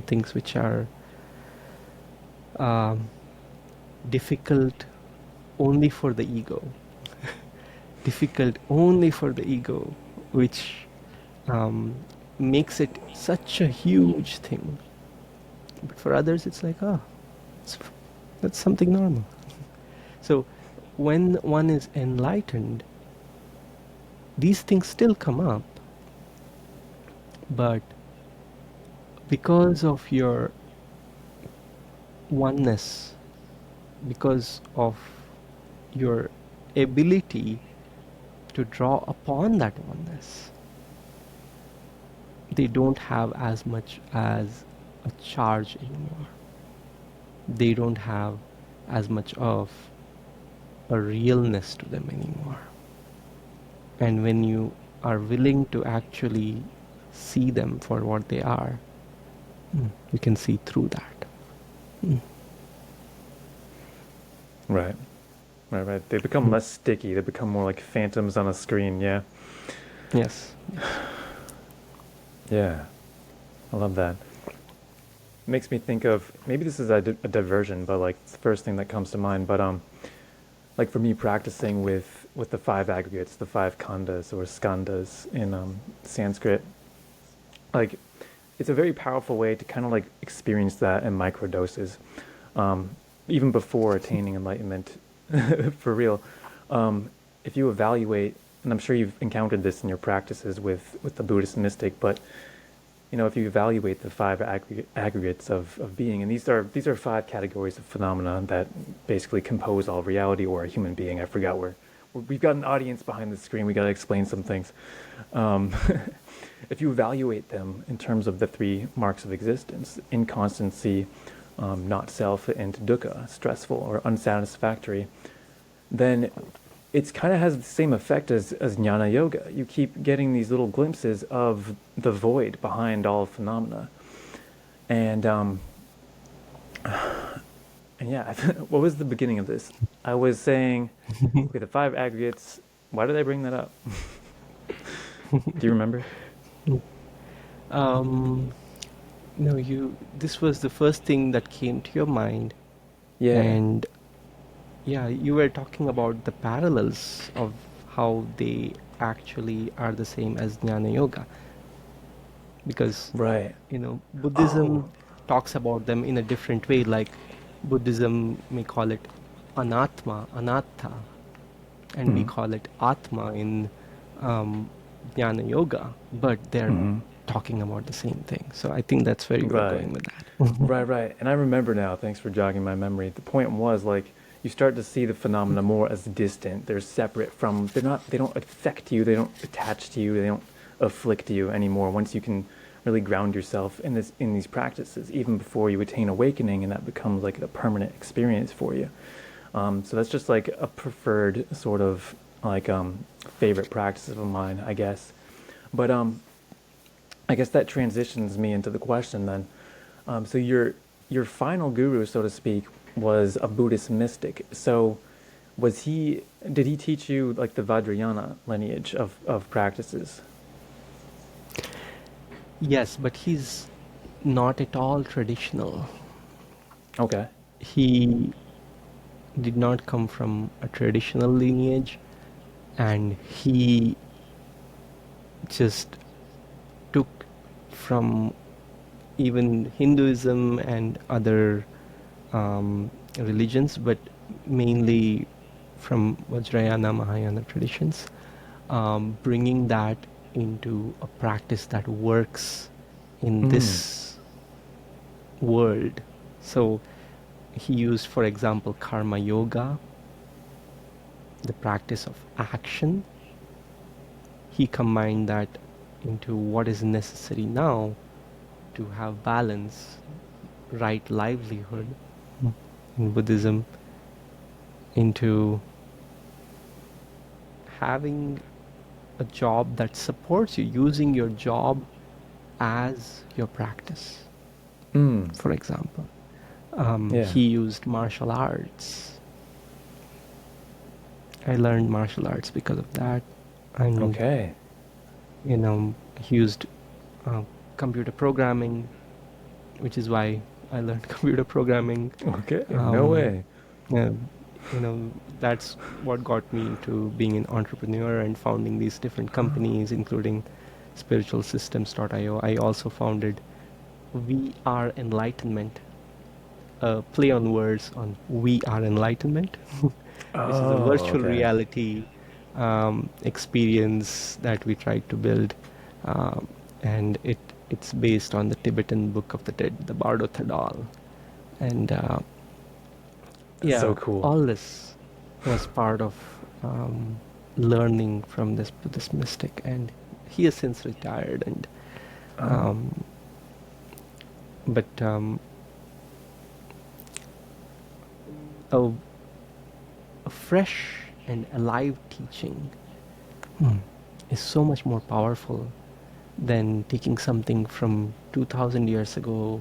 things which are um, difficult only for the ego, difficult only for the ego, which um, makes it such a huge thing. But for others, it's like, it's, that's something normal. So when one is enlightened, these things still come up, but because of your oneness, because of your ability to draw upon that oneness, they don't have as much as a charge anymore. They don't have as much of a realness to them anymore. And when you are willing to actually see them for what they are, you can see through that. Mm. Right. Right. Right. They become less sticky. They become more like phantoms on a screen. Yeah. Yes, yes. Yeah. I love that. makes me think of, maybe this is a diversion, but like it's the first thing that comes to mind. But like for me, practicing with the five aggregates, the five khandas or skandhas in Sanskrit, like it's a very powerful way to kind of like experience that in microdoses, um, even before attaining enlightenment, for real. If you evaluate, and I'm sure you've encountered this in your practices with the Buddhist mystic, but you know, if you evaluate the five aggregates of being, and these are five categories of phenomena that basically compose all reality or a human being. I forgot we've got an audience behind the screen. We got to explain some things. Um, if you evaluate them in terms of the three marks of existence, inconstancy, not self, and dukkha, stressful or unsatisfactory, then it's kind of has the same effect as jnana yoga. You keep getting these little glimpses of the void behind all phenomena. And and yeah, what was the beginning of this? I was saying, okay, the five aggregates. Why did I bring that up? Do you remember? Um, no, you. This was the first thing that came to your mind, Yeah. and yeah, you were talking about the parallels of how they actually are the same as Jnana Yoga, because Right. Oh. Buddhism talks about them in a different way. Like Buddhism may call it anatma, anatta, and we Mm-hmm. call it atma in um, Jnana Yoga, but they're Mm-hmm. talking about the same thing. So I think that's where you were Right. going with that. Right, right. And I remember now, thanks for jogging my memory. The point was like you start to see the phenomena more as distant. They're separate from they don't affect you, they don't attach to you, they don't afflict you anymore once you can really ground yourself in these practices, even before you attain awakening, and that becomes like a permanent experience for you. So that's just like a preferred sort of like favorite practice of mine, I guess. But I guess that transitions me into the question then. So your final guru, so to speak, was a Buddhist mystic. So was he? Did he teach you like the Vajrayana lineage of practices? Yes, but he's not at all traditional. Okay. He did not come from a traditional lineage, and he just took from even Hinduism and other religions, but mainly from Vajrayana Mahayana traditions, bringing that into a practice that works in Mm. this world. So he used, for example, karma yoga, the practice of action. He combined that into what is necessary now to have balance, right livelihood in Buddhism, into having a job that supports you, using your job as your practice, Mm. for example. Yeah. He used martial arts. I learned martial arts because of that. And, Okay. he used uh, computer programming, which is why I learned computer programming. Okay. No Um, way. uh, that's what got me into being an entrepreneur and founding these different companies, including spiritualsystems.io. I also founded We Are Enlightenment, a play on words on We Are Enlightenment, which is a Oh. virtual Okay. reality experience that we tried to build, um, and it's based on the Tibetan Book of the Dead, the Bardo Thadal, and So yeah, cool. all this was part of learning from this Buddhist mystic, and he has since retired. And Oh. um, but a, a fresh and alive teaching is so much more powerful than taking something from 2000 years ago,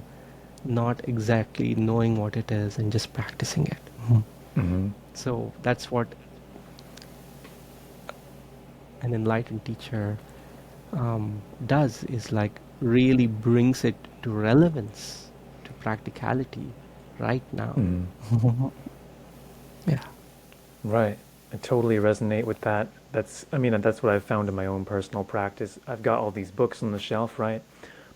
not exactly knowing what it is and just practicing it. Mm-hmm. So that's what an enlightened teacher does, is like really brings it to relevance to practicality right now. Mm. Yeah. Right. I totally resonate with that. I mean, that's what I've found in my own personal practice. I've got all these books on the shelf, right?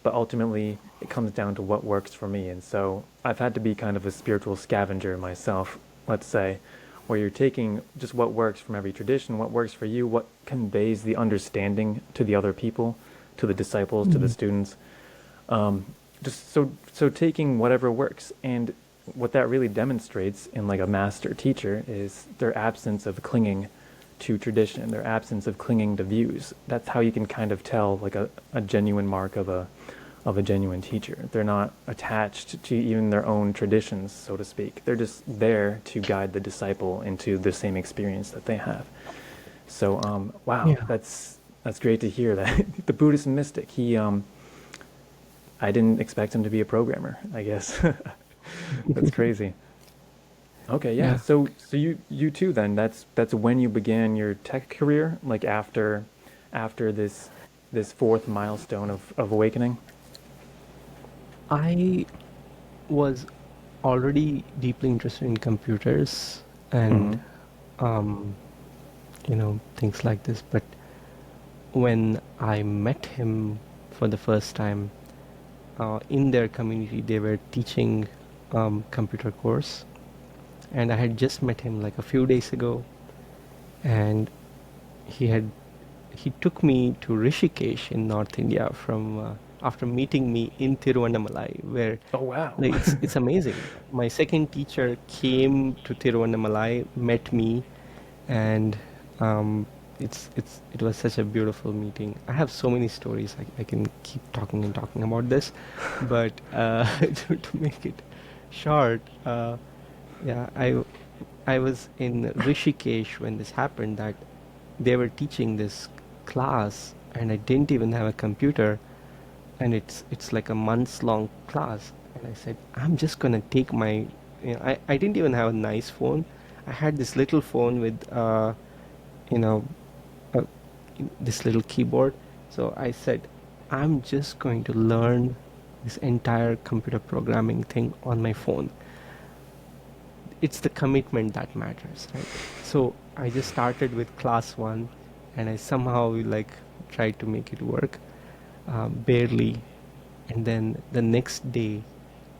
But ultimately, it comes down to what works for me. And so I've had to be kind of a spiritual scavenger myself, let's say, where you're taking just what works from every tradition, what works for you, what conveys the understanding to the other people, to the disciples, to the Mhm. students. Just so taking whatever works, and what that really demonstrates in like a master teacher is their absence of clinging to tradition, their absence of clinging to views. That's how you can kind of tell like a genuine mark of a genuine teacher. They're not attached to even their own traditions, so to speak. They're just there to guide the disciple into the same experience that they have. So wow, Yeah. that's great to hear that. The Buddhist mystic, he I didn't expect him to be a programmer, I guess. That's crazy. Okay, yeah. Yeah. So you too then. That's when you began your tech career, like after this fourth milestone of awakening. I was already deeply interested in computers and Mm-hmm. um, things like this. But when I met him for the first time in their community, they were teaching computer course, and I had just met him like a few days ago, and he had he took me to Rishikesh in North India from after meeting me in Tiruvannamalai, where Oh wow. like it's amazing. My second teacher came to Tiruvannamalai, met me, and um, it was such a beautiful meeting. I have so many stories. I can keep talking and talking about this, but to make it short, yeah, I was in Rishikesh when this happened. That they were teaching this class, and I didn't even have a computer, and it's like a months long class. And I said, I'm just gonna take my, I didn't even have a nice phone. I had this little phone with you know uh, this little keyboard. So I said, I'm just going to learn this entire computer programming thing on my phone. It's the commitment that matters, right? So I just started with class 1, and I somehow like tried to make it work, barely. And then the next day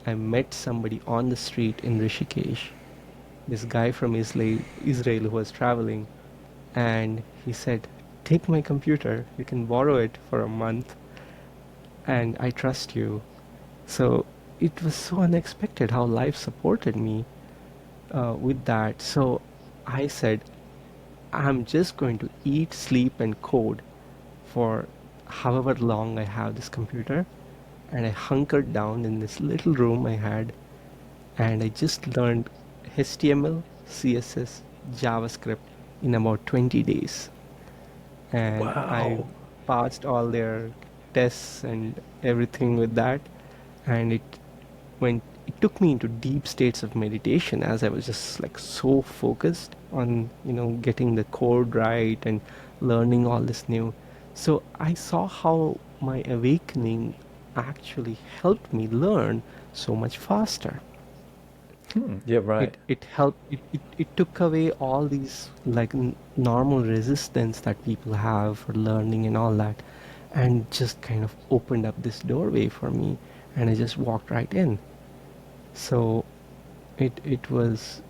I met somebody on the street in Rishikesh, this guy from Israel who was traveling, and he said, take my computer, you can borrow it for a month, and I trust you. So it was so unexpected how life supported me with that. So I said, I'm just going to eat, sleep, and code for however long I have this computer. And I hunkered down in this little room I had, and I just learned HTML, CSS, JavaScript in about 20 days. And I Wow. passed all their tests and everything with that. And it took me into deep states of meditation, as I was just like so focused on, getting the code right and learning all this new. So I saw how my awakening actually helped me learn so much faster. Hmm. Yeah. Right. It helped, it took away all these like normal resistance that people have for learning and all that, and just kind of opened up this doorway for me, and I just walked right in. So it was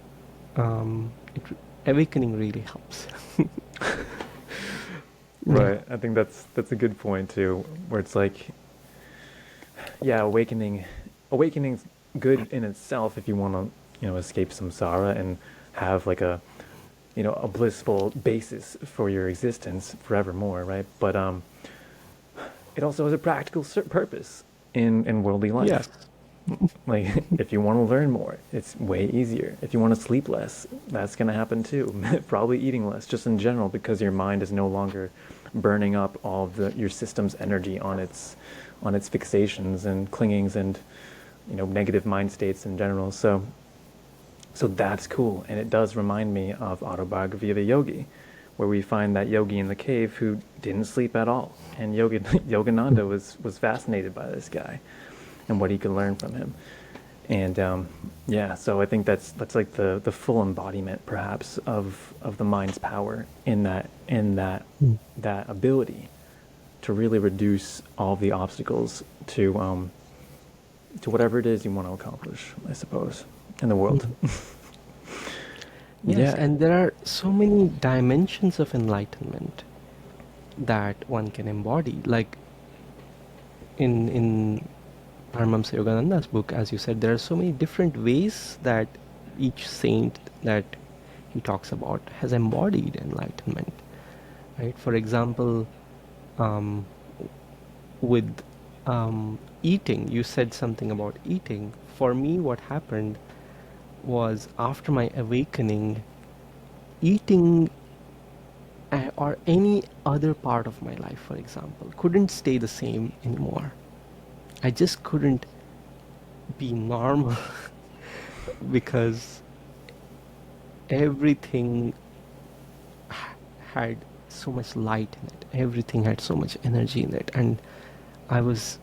it awakening really helps. Yeah. Right. I think that's a good point too, where it's like, yeah, awakening's good in itself if you want to, escape samsara and have like a blissful basis for your existence forevermore, right? But it also has a practical purpose in worldly Yes. life. Like, if you want to learn more, it's way easier. If you want to sleep less, that's going to happen too. Probably eating less, just in general, because your mind is no longer burning up all of your system's energy on its fixations and clingings and negative mind states in general. So that's cool, and it does remind me of Autobiography of a Yogi, where we find that yogi in the cave who didn't sleep at all, and Yogananda was fascinated by this guy and what he could learn from him. And yeah, so I think that's like the full embodiment, perhaps, of the mind's power Mm. that ability to really reduce all the obstacles to whatever it is you want to accomplish, I suppose, in the world. Mm. Yes, Yeah. and there are so many dimensions of enlightenment that one can embody. Like in Paramahamsa Yogananda's book, as you said, there are so many different ways that each saint that he talks about has embodied enlightenment. Right? For example, um, with eating, you said something about eating. For me, what happened was after my awakening, eating or any other part of my life, for example, couldn't stay the same anymore. I just couldn't be normal because everything had so much light in it. Everything had so much energy in it. And I was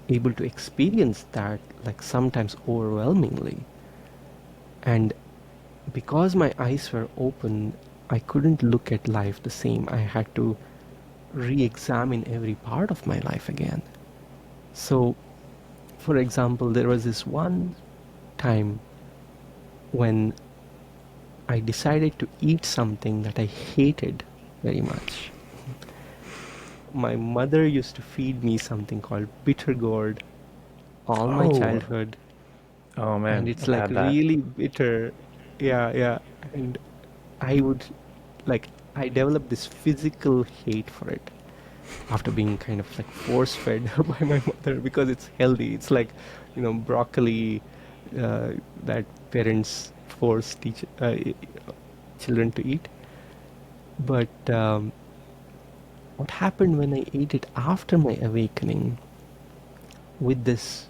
able to experience that like sometimes overwhelmingly. And because my eyes were open, I couldn't look at life the same. I had to re-examine every part of my life again. So, for example, there was this one time when I decided to eat something that I hated very much. My mother used to feed me something called bitter gourd all my Oh. childhood, Oh and man, it's I've like had that. really bitter. Yeah, yeah. And I would like I developed this physical hate for it after being kind of like force fed by my mother because it's healthy. It's like, broccoli that parents force children to eat. But what happened when I ate it after my awakening with this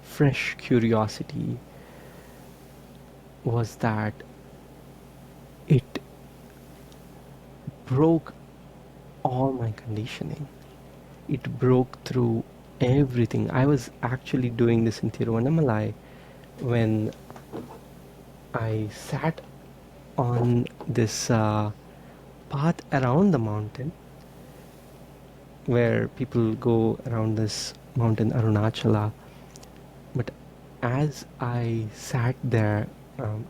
fresh curiosity was that it broke all my conditioning. It broke through everything. I was actually doing this in Tiruvannamalai when I sat on this path around the mountain where people go around this mountain Arunachala. But as I sat there,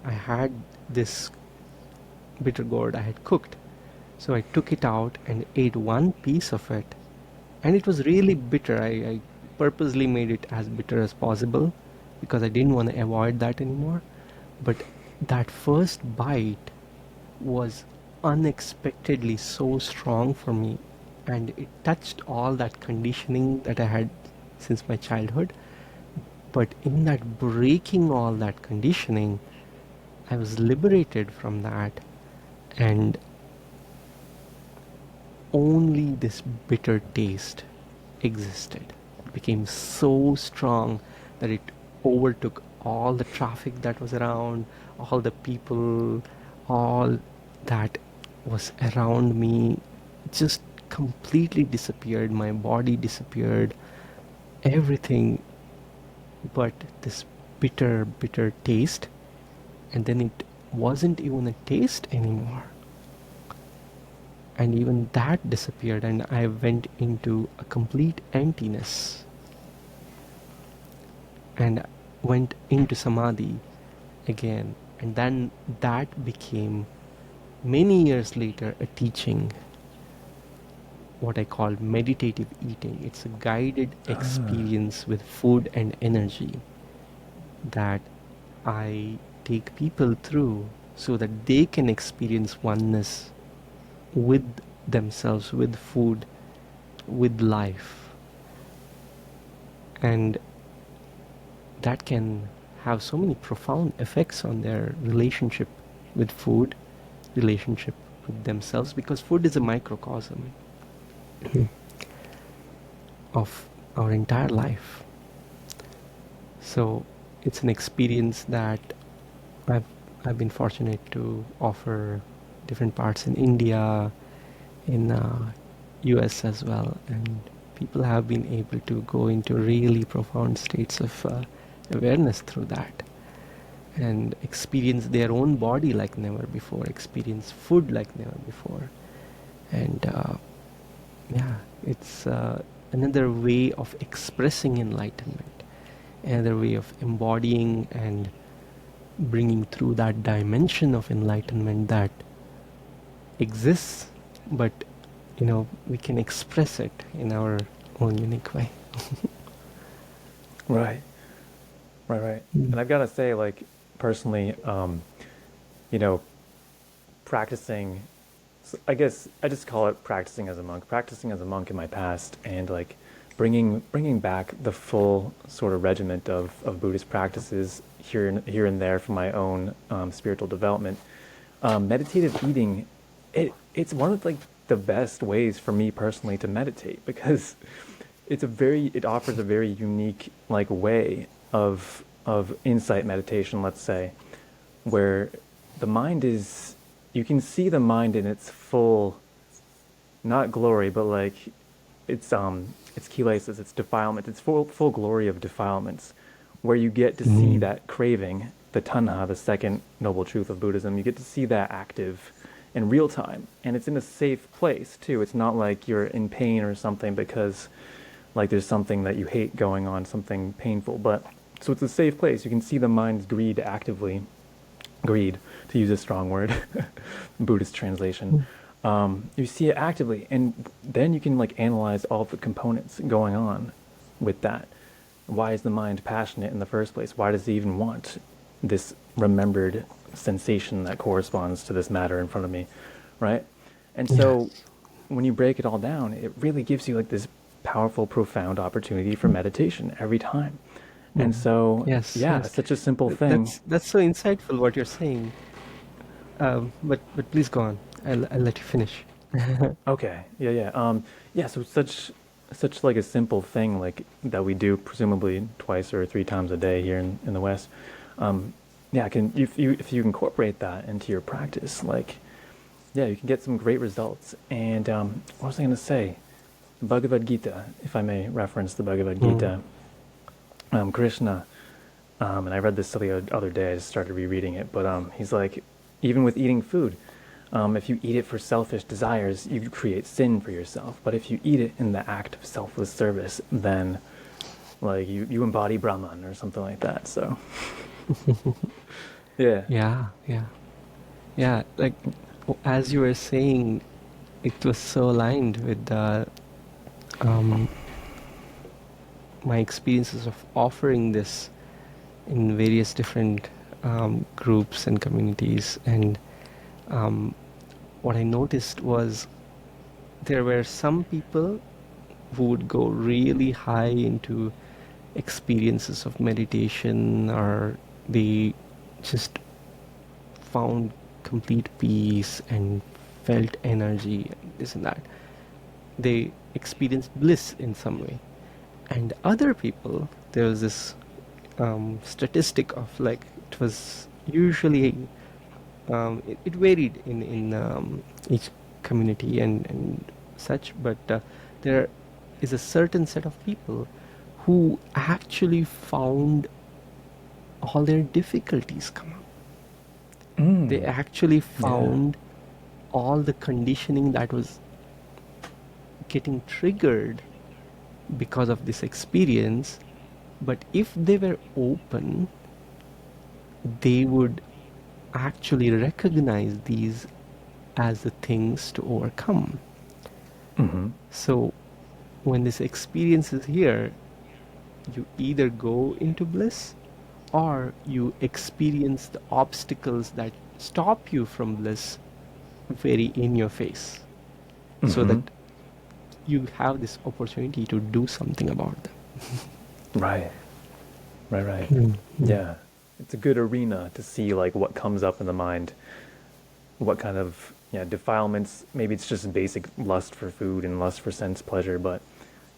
I had this bitter gourd I had cooked. So I took it out and ate one piece of it. And it was really bitter. I purposely made it as bitter as possible because I didn't want to avoid that anymore. But that first bite was unexpectedly so strong for me, and it touched all that conditioning that I had since my childhood. But in that breaking all that conditioning, I was liberated from that, and only this bitter taste existed. It became so strong that it overtook all the traffic that was around, all the people, all that was around me just completely disappeared. My body disappeared, everything but this bitter, bitter taste. And then it wasn't even a taste anymore. And even that disappeared, and I went into a complete emptiness and went into samadhi again. And then that became, many years later, a teaching, what I call meditative eating. It's a guided experience with food and energy that I take people through so that they can experience oneness with themselves, with food, with life. And that can have so many profound effects on their relationship with food, relationship with themselves, because food is a microcosm of our entire life. So it's an experience that I've I've been fortunate to offer different parts in India, in US as well, and people have been able to go into really profound states of awareness through that. and experience their own body like never before, experience food like never before. And yeah, it's another way of expressing enlightenment, another way of embodying and bringing through that dimension of enlightenment that exists, but we can express it in our own unique way. Right. Right, right. Mm. And I've got to say, like, personally, you know, practicing, I guess I just call it practicing as a monk, practicing as a monk in my past, and like bringing back the full sort of regiment of Buddhist practices here and there for my own spiritual development. Meditative eating, it's one of like the best ways for me personally to meditate because it offers a very unique like way of insight meditation, let's say, where the mind is, you can see the mind in its full, not glory, but like its kilesas, its defilement, its full glory of defilements, where you get to see Mm. that craving, the tanha, the second noble truth of Buddhism. You get to see that active in real time, and it's in a safe place too. It's not like you're in pain or something because like there's something that you hate going on, something painful, but so it's a safe place. You can see the mind's greed actively, greed, to use a strong word, Buddhist translation. Mm. You see it actively, and then you can like analyze all the components going on with that. Why is the mind passionate in the first place? Why does it even want this remembered sensation that corresponds to this matter in front of me, right? And so Yes. when you break it all down, it really gives you like this powerful, profound opportunity for meditation every time. And Mm. so, Yes, yeah, yes. such a simple thing. That's so insightful what you're saying. But please go on. I'll let you finish. Okay, yeah, yeah, yeah. So such like a simple thing like that we do presumably twice or three times a day here in the West. Um, yeah, can if you incorporate that into your practice, like yeah, you can get some great results. And what was I going to say? The Bhagavad Gita, if I may reference the Bhagavad Mm. Gita, Krishna, and I read this the other day. I just started rereading it, but he's like, even with eating food, if you eat it for selfish desires, you create sin for yourself. But if you eat it in the act of selfless service, then like you embody Brahman or something like that. So yeah. Yeah, yeah, yeah. Like as you were saying, it was so aligned with um, my experiences of offering this in various different groups and communities. And um, what I noticed was there were some people who would go really high into experiences of meditation, or they just found complete peace and felt energy and this and that. They experienced bliss in some way. And other people, there was this statistic of like, it was usually it varied in each community and such, but there is a certain set of people who actually found all their difficulties come up. They Mm. actually Yeah. found all the conditioning that was getting triggered because of this experience. But if they were open, they would actually recognize these as the things to overcome. Mm-hmm. So when this experience is here, you either go into bliss or you experience the obstacles that stop you from bliss very in your face, so that Mm-hmm. you have this opportunity to do something about them. Right. Right. Right. Mm, mm. Yeah. It's a good arena to see like what comes up in the mind, what kind of yeah defilements. Maybe it's just basic lust for food and lust for sense pleasure, but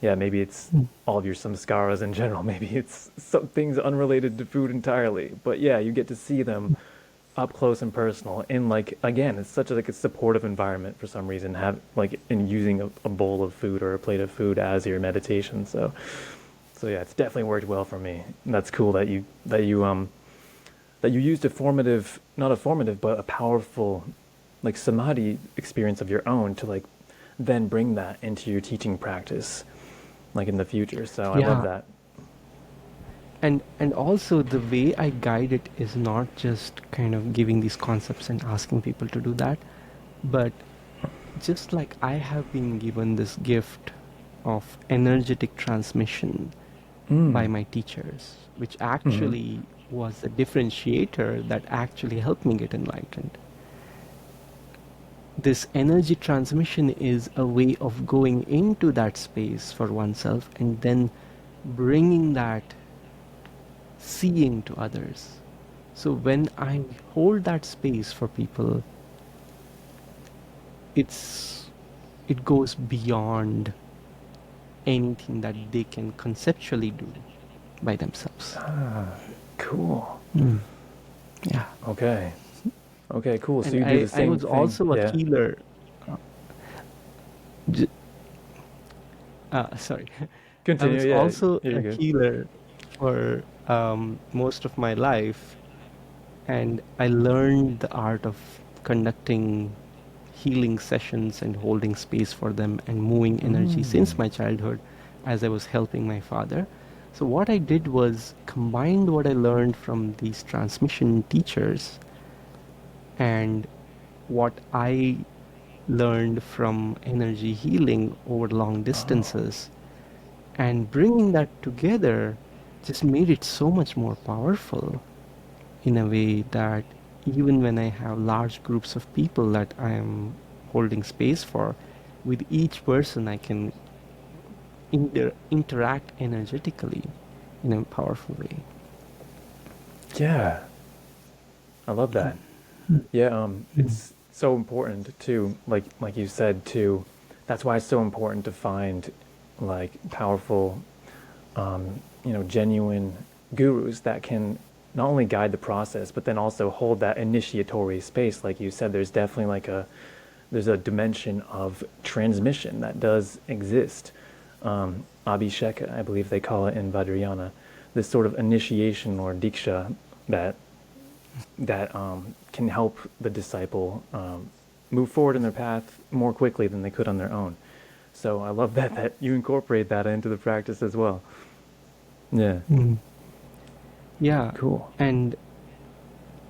yeah, maybe it's Mm. all of your samskaras in general. Maybe it's some things unrelated to food entirely. But yeah, you get to see them up close and personal. And like again, it's such a, like a supportive environment for some reason. Have like in using a bowl of food or a plate of food as your meditation. So yeah, it's definitely worked well for me. And that's cool that you that you used a formative, not a formative, but a powerful, like samadhi experience of your own to like then bring that into your teaching practice, like in the future. So I love Yeah, that. and also the way I guide it is not just kind of giving these concepts and asking people to do that, but just like I have been given this gift of energetic transmission by Mm. my teachers, which Mm-hmm. actually was a differentiator that actually helped me get enlightened. This energy transmission is a way of going into that space for oneself and then bringing that seeing to others. So when I hold that space for people, it's it goes beyond anything that they can conceptually do by themselves. Ah, cool. Mm. Yeah. Okay. Okay, cool. So And you do the I same was thing. also a Yeah. healer. Uh, j- sorry. I Continue. was Yeah, also yeah, a you're good. healer for most of my life, and I learned the art of conducting healing sessions and holding space for them and moving energy since Mm. my childhood as I was helping my father. So, what I did was combined what I learned from these transmission teachers and what I learned from energy healing over long Oh. distances, and bringing that together just made it so much more powerful in a way that even when I have large groups of people that I am holding space for, with each person I can interact energetically in a powerful way. Yeah. I love that. Yeah, it's so important to like you said too. That's why it's so important to find like powerful, genuine gurus that can not only guide the process, but then also hold that initiatory space. Like you said, there's a dimension of transmission that does exist. Abhishek, I believe they call it in Vajrayana, this sort of initiation or diksha that can help the disciple move forward in their path more quickly than they could on their own. So I love that you incorporate that into the practice as well. Yeah, Mm. Yeah, cool. and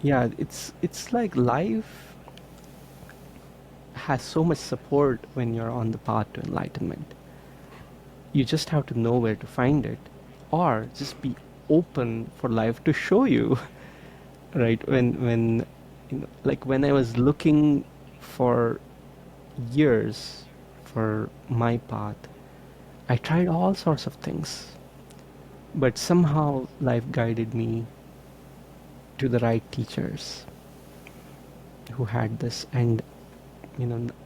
yeah, it's like life has so much support when you're on the path to enlightenment. You just have to know where to find it, or just be open for life to show you. Right? When like when I was looking for years for my path, I tried all sorts of things, but somehow life guided me to the right teachers who had this. And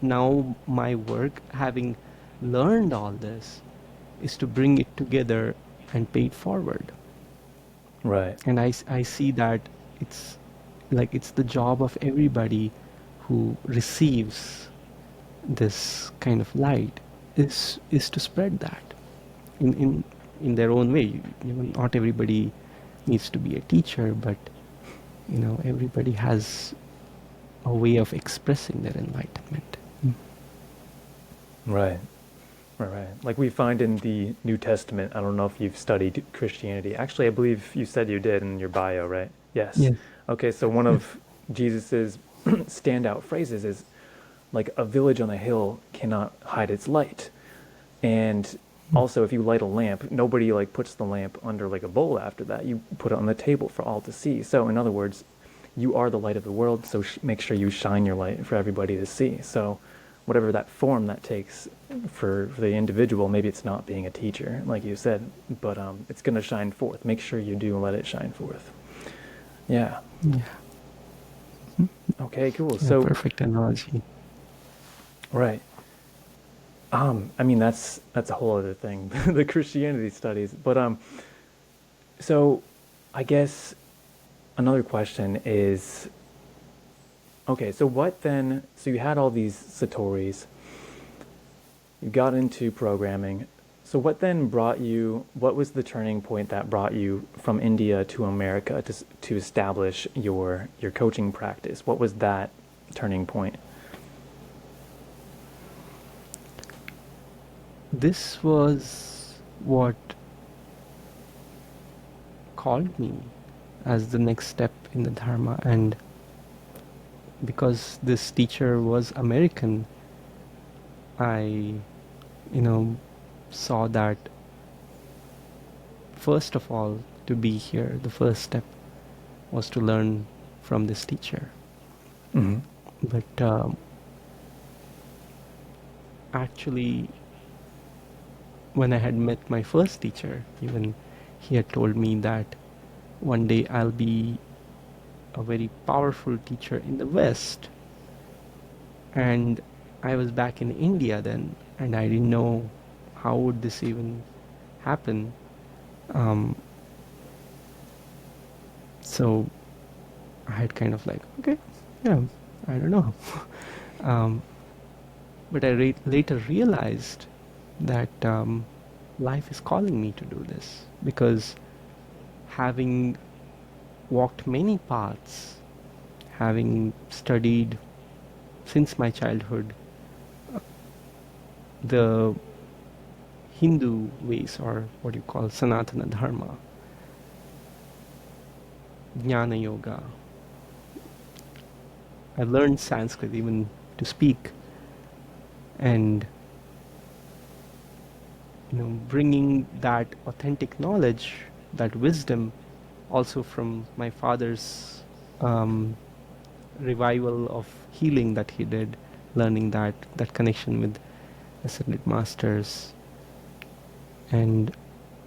now my work, having learned all this, is to bring it together and pay it forward. Right. And I see that it's it's the job of everybody who receives this kind of light is to spread that in their own way. Not everybody needs to be a teacher, but everybody has a way of expressing their enlightenment. Right. Right. Like we find in the New Testament, I don't know if you've studied Christianity. Actually, I believe you said you did in your bio, right? Yes. Yes. Okay, so one of Jesus's standout phrases is like a village on a hill cannot hide its light. And also if you light a lamp, nobody like puts the lamp under like a bowl after that. You put it on the table for all to see. So in other words, you are the light of the world, so make sure you shine your light for everybody to see. So whatever that form that takes for the individual, maybe it's not being a teacher, like you said, but it's going to shine forth. Make sure you do let it shine forth. Yeah. Yeah. Okay, cool. Yeah, So, perfect analogy. right. I mean, that's a whole other thing, the Christianity studies. But so I guess another question is, okay, so what then? So you had all these Satoris, you got into programming. So So what then brought you, what was the turning point that brought you from India to America to establish your coaching practice? What was that turning point? This was what called me as the next step in the Dharma, and because this teacher was American, I, you know, saw that first of all, to be here, the first step was to learn from this teacher. Mm-hmm. But actually, when I had met my first teacher, even he had told me that one day I'll be a very powerful teacher in the West. And I was back in India then, and I didn't know how would this even happen. Um, so I had kind of like, okay, yeah, I don't know. um, but I later realized that life is calling me to do this, because having walked many paths, having studied since my childhood the Hindu ways, or what you call Sanatana Dharma, Jnana Yoga. I learned Sanskrit even to speak, and bringing that authentic knowledge, that wisdom, also from my father's revival of healing that he did, learning that connection with ascended masters, and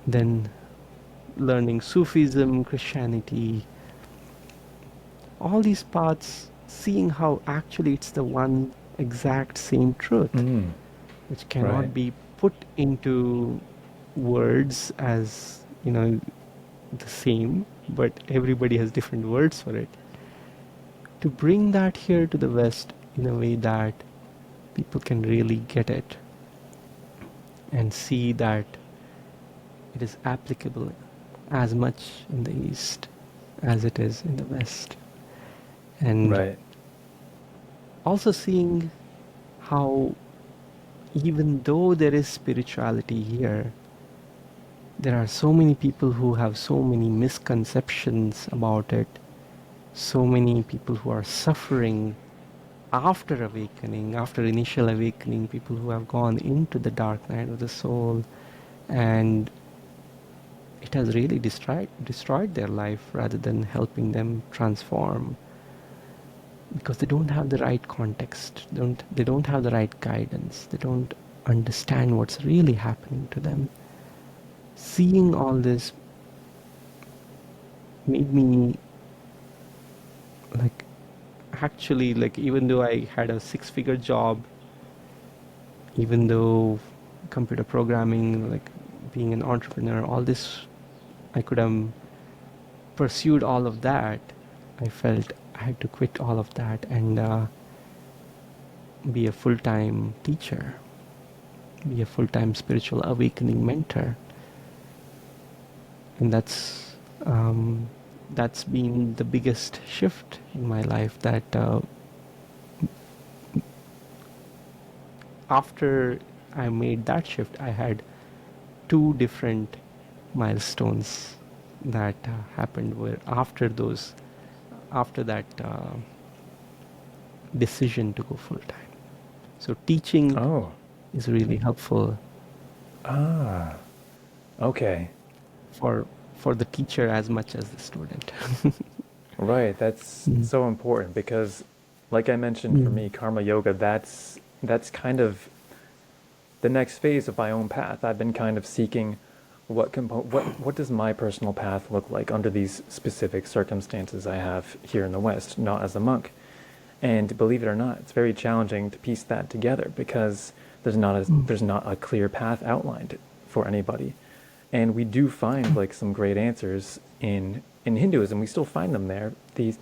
then learning Sufism, Christianity, all these paths, seeing how actually it's the one exact same truth, Mm. which cannot Right. be put into words as, the same, but everybody has different words for it. To bring that here to the West in a way that people can really get it and see that it is applicable as much in the East as it is in the West. And Right. also seeing how even though there is spirituality here, there are so many people who have so many misconceptions about it, so many people who are suffering after awakening, after initial awakening, people who have gone into the dark night of the soul, and it has really destroyed their life rather than helping them transform, because they don't have the right context, they don't have the right guidance, they don't understand what's really happening to them. Seeing all this made me like, actually, like, even though I had a six-figure job, even though computer programming, like being an entrepreneur, all this, I could have pursued all of that. I felt I had to quit all of that and be a full-time teacher, be a full-time spiritual awakening mentor. And that's been the biggest shift in my life, that after I made that shift, I had two different milestones that happened, where after that decision to go full time. So teaching Oh. is really helpful Ah. Okay. for the teacher as much as the student. Right. That's Mm. so important because, like I mentioned, for Mm. me, karma yoga, that's kind of the next phase of my own path. I've been kind of seeking what does my personal path look like under these specific circumstances I have here in the West, not as a monk. And believe it or not, it's very challenging to piece that together because Mm. there's not a clear path outlined for anybody. And we do find like some great answers in Hinduism. We still find them there. The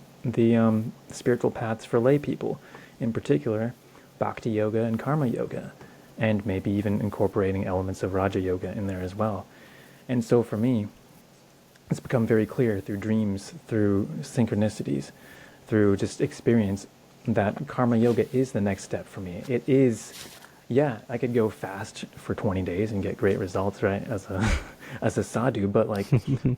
spiritual paths for lay people, in particular, bhakti yoga and karma yoga. and maybe even incorporating elements of Raja Yoga in there as well. And so for me, it's become very clear through dreams, through synchronicities, through just experience, that karma yoga is the next step for me. It is, yeah, I could go fast for 20 days and get great results, right, as a as a sadhu, but like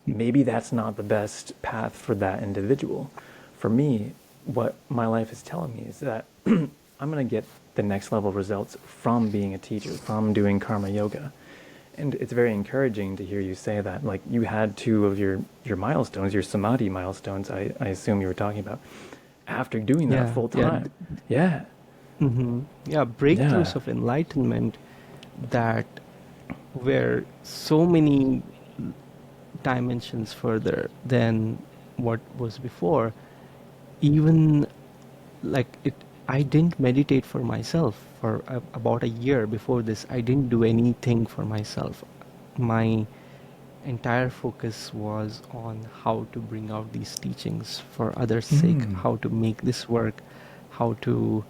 maybe that's not the best path for that individual. For me, what my life is telling me is that I'm going to get the next level results from being a teacher, from doing karma yoga. And it's very encouraging to hear you say that, like, you had two of your milestones, your samadhi milestones, I assume you were talking about, after doing that Yeah, full yeah, time. Yeah, yeah. yeah. Breakthroughs of enlightenment that were so many dimensions further than what was before. Even like it, I didn't meditate for myself for about a year before this. I didn't do anything for myself. My entire focus was on how to bring out these teachings for others' sake, Mm. how to make this work, how to,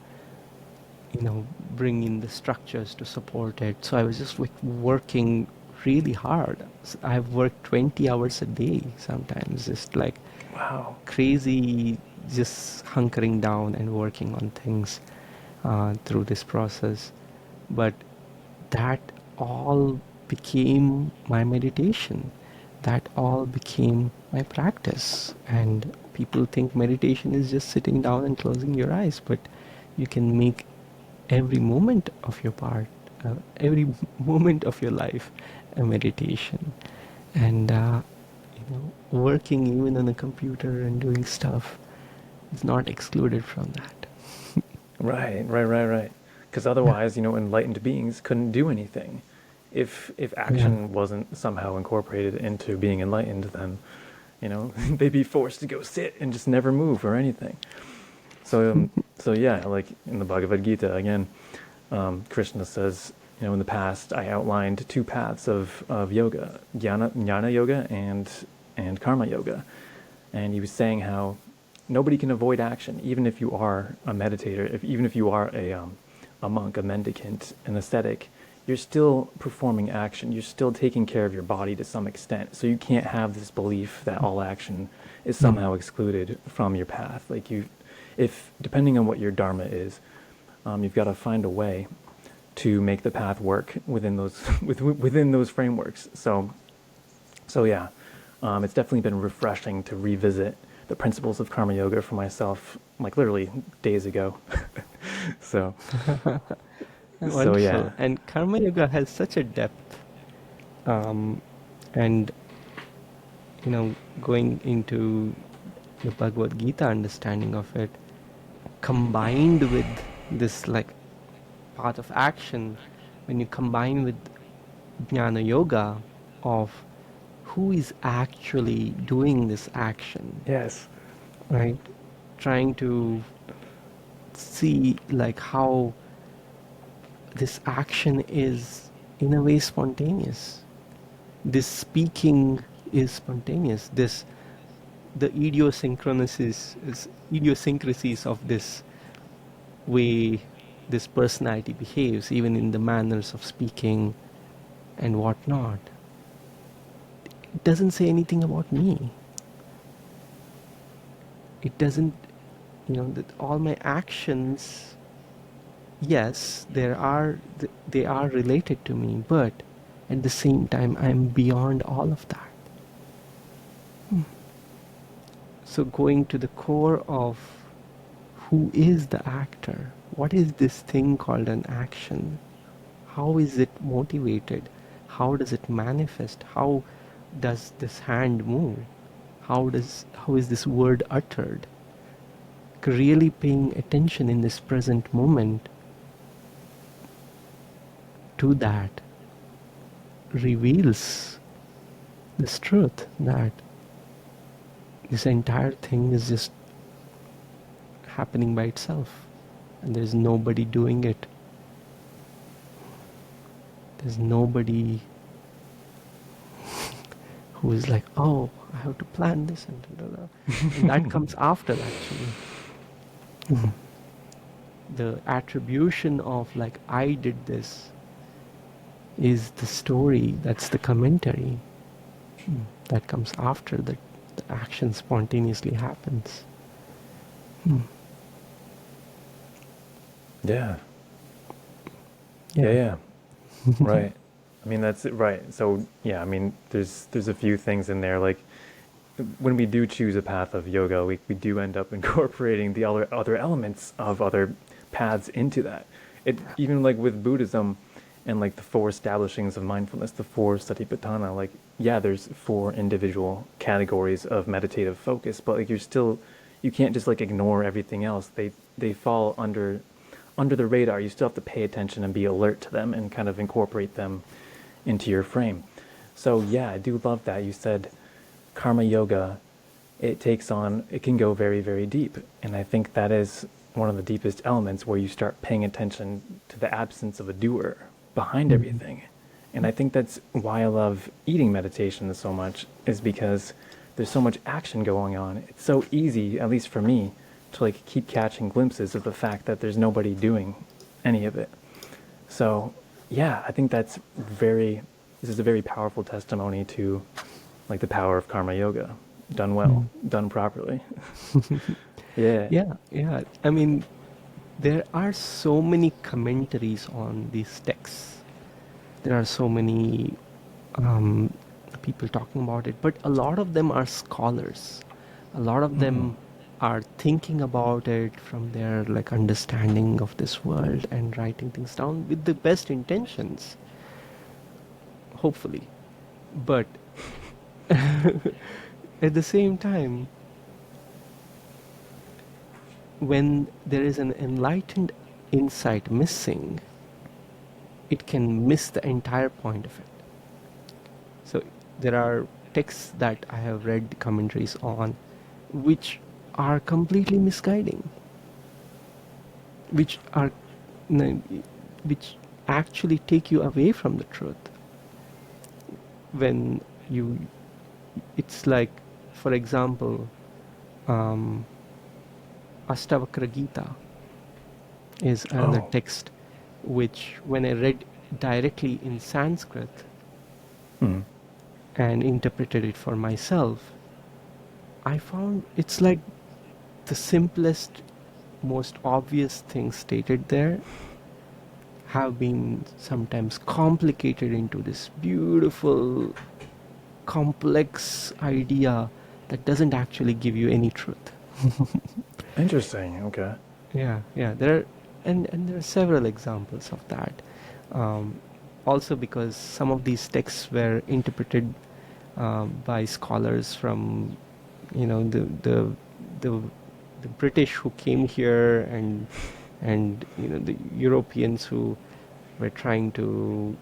bring in the structures to support it. So I was just like working really hard. I've worked 20 hours a day sometimes, just like Wow. crazy, just hunkering down and working on things through this process. But that all became my meditation. That all became my practice. And people think meditation is just sitting down and closing your eyes, but you can make every moment of your every moment of your life a meditation. And working even on a computer and doing stuff is not excluded from that. Right. Because Yeah. otherwise, enlightened beings couldn't do anything. If Yeah. action wasn't somehow incorporated into being enlightened, then, they'd be forced to go sit and just never move or anything. So yeah, like in the Bhagavad Gita again, Krishna says, in the past I outlined two paths of yoga, jnana yoga and karma yoga, and he was saying how nobody can avoid action, even if you are a meditator, even if you are a monk, a mendicant, an ascetic. You're still performing action. You're still taking care of your body to some extent. So you can't have this belief that all action is somehow excluded from your path. Like if depending on what your dharma is, you've got to find a way to make the path work within those within those frameworks. So yeah, it's definitely been refreshing to revisit the principles of karma yoga for myself, like literally days ago. so so Wonderful. yeah, And Karma Yoga has such a depth. Um, and, going into the Bhagavad Gita understanding of it, combined with this like path of action, when you combine with Jnana Yoga of who is actually doing this action, yes, right? Trying to see like how this action is in a way spontaneous. This speaking is spontaneous. This the idiosyncrasies of this way this personality behaves, even in the manners of speaking and whatnot. It doesn't say anything about me. It doesn't, that all my actions, yes, they are related to me, but at the same time, I'm beyond all of that. So going to the core of who is the actor? What is this thing called an action? How is it motivated? How does it manifest? How does this hand move? How is this word uttered? Really paying attention in this present moment to that reveals this truth that this entire thing is just happening by itself and there's nobody doing it. There's nobody who is like, oh, I have to plan this and da, da, da. And that comes after actually. The attribution of like I did this is the story, that's the commentary that comes after the action spontaneously happens. Yeah. Yeah. Yeah. Right. I mean, that's it, right. So, yeah, I mean, there's a few things in there. Like, when we do choose a path of yoga, we do end up incorporating the other elements of other paths into that. It even like with Buddhism and like the four establishings of mindfulness, the four satipatthana, like yeah, there's four individual categories of meditative focus, but like you can't just like ignore everything else. They fall under the radar. You still have to pay attention and be alert to them and kind of incorporate them into your frame. So yeah, I do love that you said karma yoga, it can go very, very deep. And I think that is one of the deepest elements where you start paying attention to the absence of a doer behind Mhm. everything. And I think that's why I love eating meditation so much, is because there's so much action going on. It's so easy, at least for me, to like keep catching glimpses of the fact that there's nobody doing any of it. So yeah, I think this is a very powerful testimony to like the power of karma yoga, done well, Mhm. done properly. Yeah. Yeah, yeah. I mean, there are so many commentaries on these texts. There are so many um, people talking about it, but a lot of them are scholars. A lot of Mm. them are thinking about it from their like understanding of this world and writing things down with the best intentions, hopefully. But at the same time, when there is an enlightened insight missing, it can miss the entire point of it. So there are texts that I have read commentaries on which are completely misguiding, which are which actually take you away from the truth. When you, it's like, for example, um, Astavakra Gita is another Oh. text which, when I read directly in Sanskrit Mm. and interpreted it for myself, I found it's like the simplest, most obvious things stated there have been sometimes complicated into this beautiful, complex idea that doesn't actually give you any truth. Interesting. Okay. Yeah, yeah. And there are several examples of that. Um, Also, because some of these texts were interpreted by scholars from, you know, the the British who came here, and you know, the Europeans who were trying to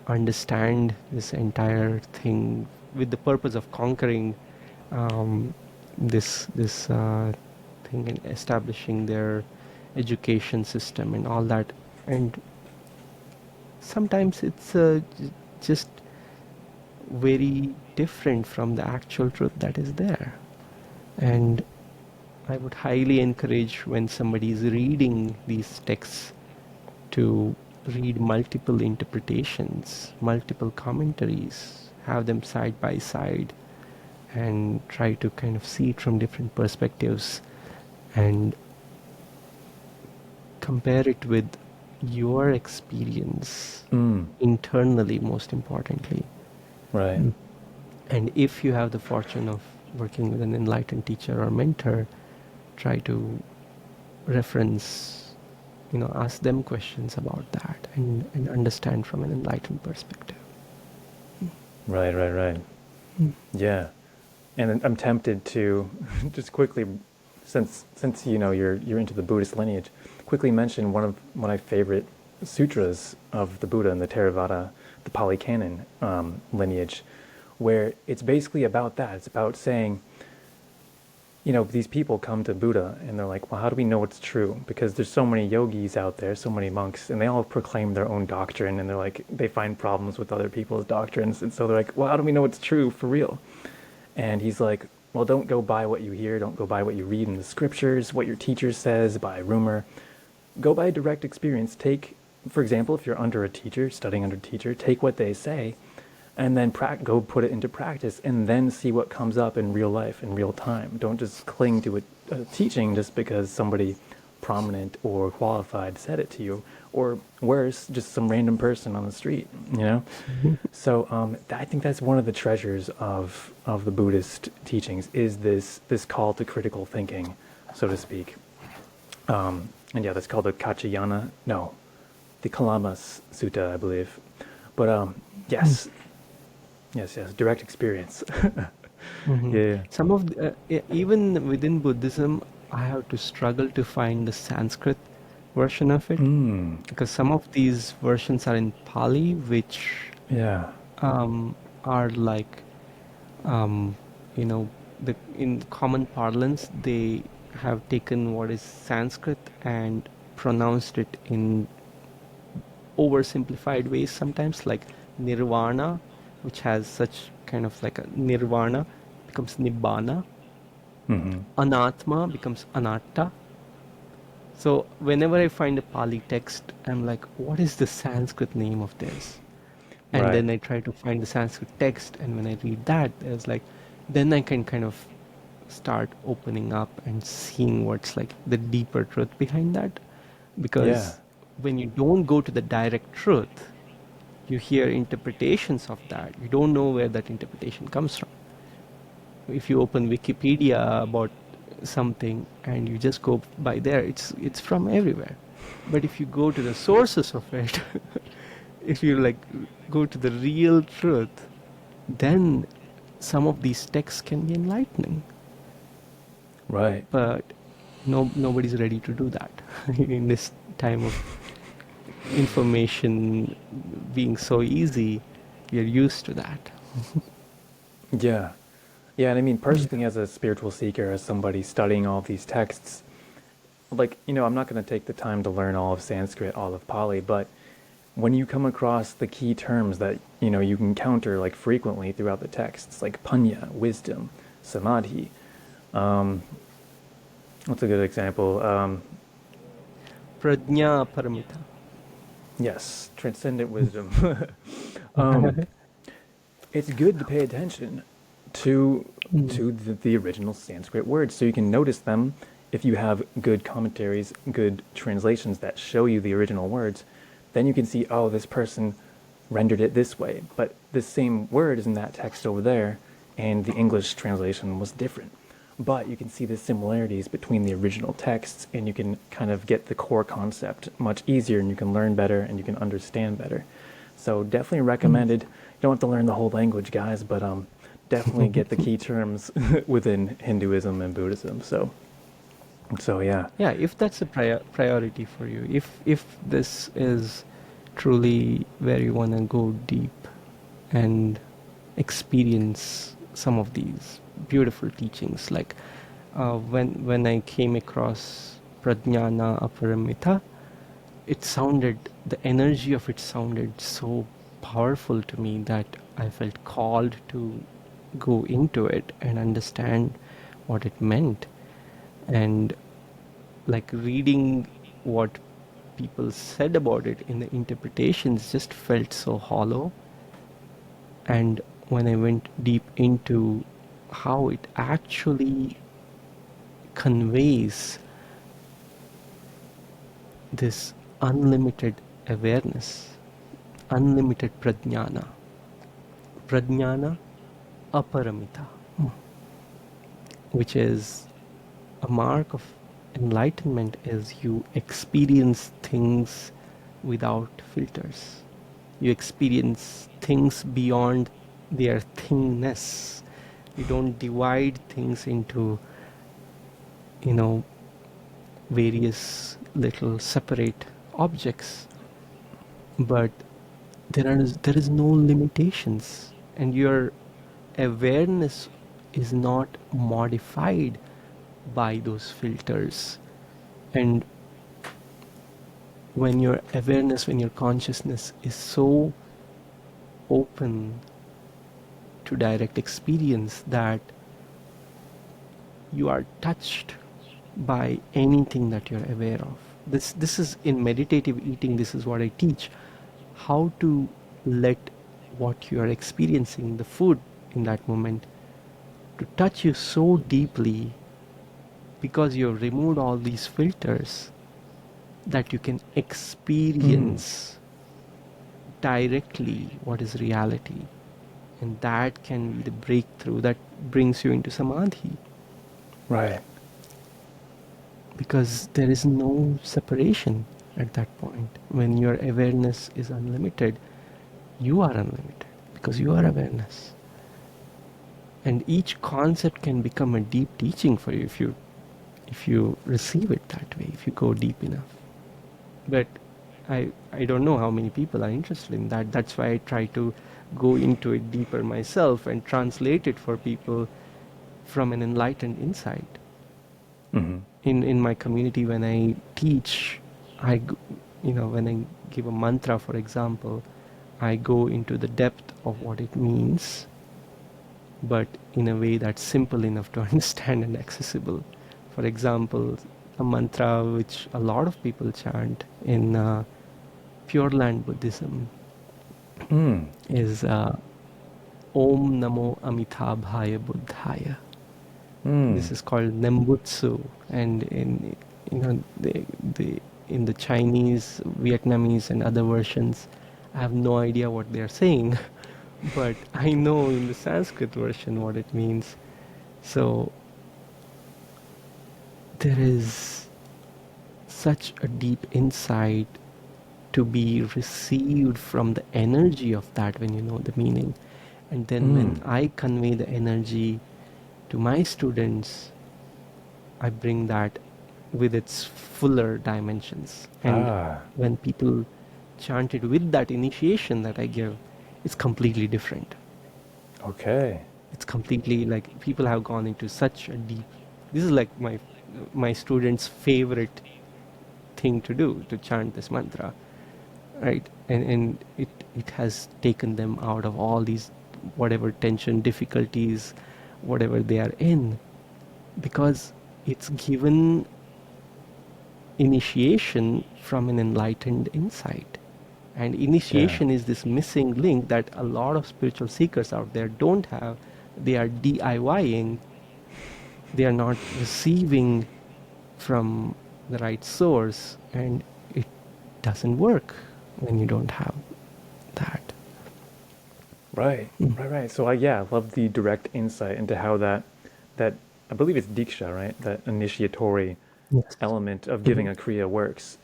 understand this entire thing with the purpose of conquering this thing and establishing their education system and all that. And sometimes it's just very different from the actual truth that is there. And I would highly encourage, when somebody is reading these texts, to read multiple interpretations, multiple commentaries, have them side by side, and try to kind of see it from different perspectives and compare it with your experience Mm. internally, most importantly. Right. Mm. And if you have the fortune of working with an enlightened teacher or mentor, try to reference, you know, ask them questions about that, and understand from an enlightened perspective. Right. Right. Right. Mm. Yeah. And I'm tempted to just quickly, since you know you're into the Buddhist lineage, quickly mention one of my favorite sutras of the Buddha in the Theravada, the Pali Canon lineage, where it's basically about that. It's about saying, you know, these people come to Buddha and they're like, well, how do we know what's true? Because there's so many yogis out there, so many monks, and they all proclaim their own doctrine, and they're like, they find problems with other people's doctrines, and so they're like, well, how do we know what's true for real? And he's like, well, don't go by what you hear, don't go by what you read in the scriptures, what your teacher says, by rumor. Go by direct experience. for example, if you're under a teacher, studying under a teacher, take what they say and then go put it into practice and then see what comes up in real life, in real time. Don't just cling to a teaching just because somebody prominent or qualified said it to you, or worse, just some random person on the street, you know? So I think that's one of the treasures of the Buddhist teachings is this call to critical thinking, so to speak. And yeah, that's called the Kachayana, no, the Kalamas Sutta, I believe. But yes, yes, direct experience. Mhm. Yeah. Some of even within Buddhism, I have to struggle to find the Sanskrit version of it Mm, because some of these versions are in Pali, which yeah. are like, um, you know, in common parlance, they have taken what is Sanskrit and pronounced it in oversimplified ways sometimes, like nirvana, which has such kind of like a nirvana becomes nibbana, Mm-hmm. anatma becomes anatta. So whenever I find a Pali text, I'm like, what is the Sanskrit name of this? And Right. then I try to find the Sanskrit text, and when I read that, there's like, then I can kind of start opening up and seeing what's like the deeper truth behind that. Yeah. Because when you don't go to the direct truth, you hear interpretations of that. You don't know where that interpretation comes from. If you open Wikipedia about something and you just go by there, it's from everywhere. But if you go to the sources of it, if you like go to the real truth, then some of these texts can be enlightening. Right. But nobody's ready to do that in this time of information being so easy. We are used to that. Yeah. Yeah, and I mean, Yeah. personally, as a spiritual seeker, as somebody studying all these texts, like, I'm not going to take the time to learn all of Sanskrit, all of Pali, but when you come across the key terms that, you encounter like frequently throughout the texts, like panya, wisdom, samadhi, um, what's a good example? Prajna paramita. Yes, transcendent wisdom. um, it's good to pay attention to Mm. the original Sanskrit words so you can notice them. If you have good commentaries, good translations that show you the original words, then you can see, oh, this person rendered it this way, but the same word is in that text over there, and the English translation was different. But you can see the similarities between the original texts, and you can kind of get the core concept much easier, and you can learn better, and you can understand better. So definitely Mm. recommended. You don't have to learn the whole language, guys, but definitely get the key terms within Hinduism and Buddhism. So yeah. Yeah, if that's a priority for you, if this is truly where you want to go deep and experience some of these beautiful teachings, like when I came across Prajnana Aparamita, the energy of it sounded so powerful to me that I felt called to go into it and understand what it meant. And like reading what people said about it in the interpretations just felt so hollow. And when I went deep into how it actually conveys this unlimited awareness, unlimited prajnana aparamita, which is a mark of enlightenment, is you experience things without filters. You experience things beyond their thingness. You don't divide things into, you know, various little separate objects, but there is no limitations, and your awareness is not modified by those filters. And when your consciousness is so open to direct experience that you are touched by anything that you're aware of. this is in meditative eating, this is what I teach, how to let what you are experiencing, the food in that moment, to touch you so deeply, because you have removed all these filters, that you can Mm. experience directly what is reality. And that can be the breakthrough that brings you into samadhi, Right. because there is no separation at that point. When your awareness is unlimited, you are unlimited because you are awareness. And each concept can become a deep teaching for you if you receive it that way, if you go deep enough. But I don't know how many people are interested in that. That's why I try to go into it deeper myself and translate it for people from an enlightened insight. Mm-hmm. In my community, when I teach, when I give a mantra, for example, I go into the depth of what it means, but in a way that's simple enough to understand and accessible. For example, a mantra which a lot of people chant in Pure Land Buddhism Mm. is Om Namo Amitabhaya Buddhaya. Mm. This is called Nembutsu, and in the in the Chinese, Vietnamese, and other versions, I have no idea what they are saying, but I know in the Sanskrit version what it means. So there is such a deep insight to be received from the energy of that when you know the meaning. And then when Mm. I convey the energy to my students, I bring that with its fuller dimensions. And Ah. when people chant it with that initiation that I give, it's completely different. Okay. It's completely like people have gone into such a deep. This is like my students' favorite thing to do, to chant this mantra, right? And it has taken them out of all these whatever tension, difficulties, whatever they are in, because it's given initiation from an enlightened insight. And Yeah. initiation is this missing link that a lot of spiritual seekers out there don't have. They are DIYing, they are not receiving from the right source, and it doesn't work when you don't have that. Right. Mm. Right. Right. So I love the direct insight into how that I believe it's diksha, right? That initiatory Yes. element of Hmm. giving a kriya works.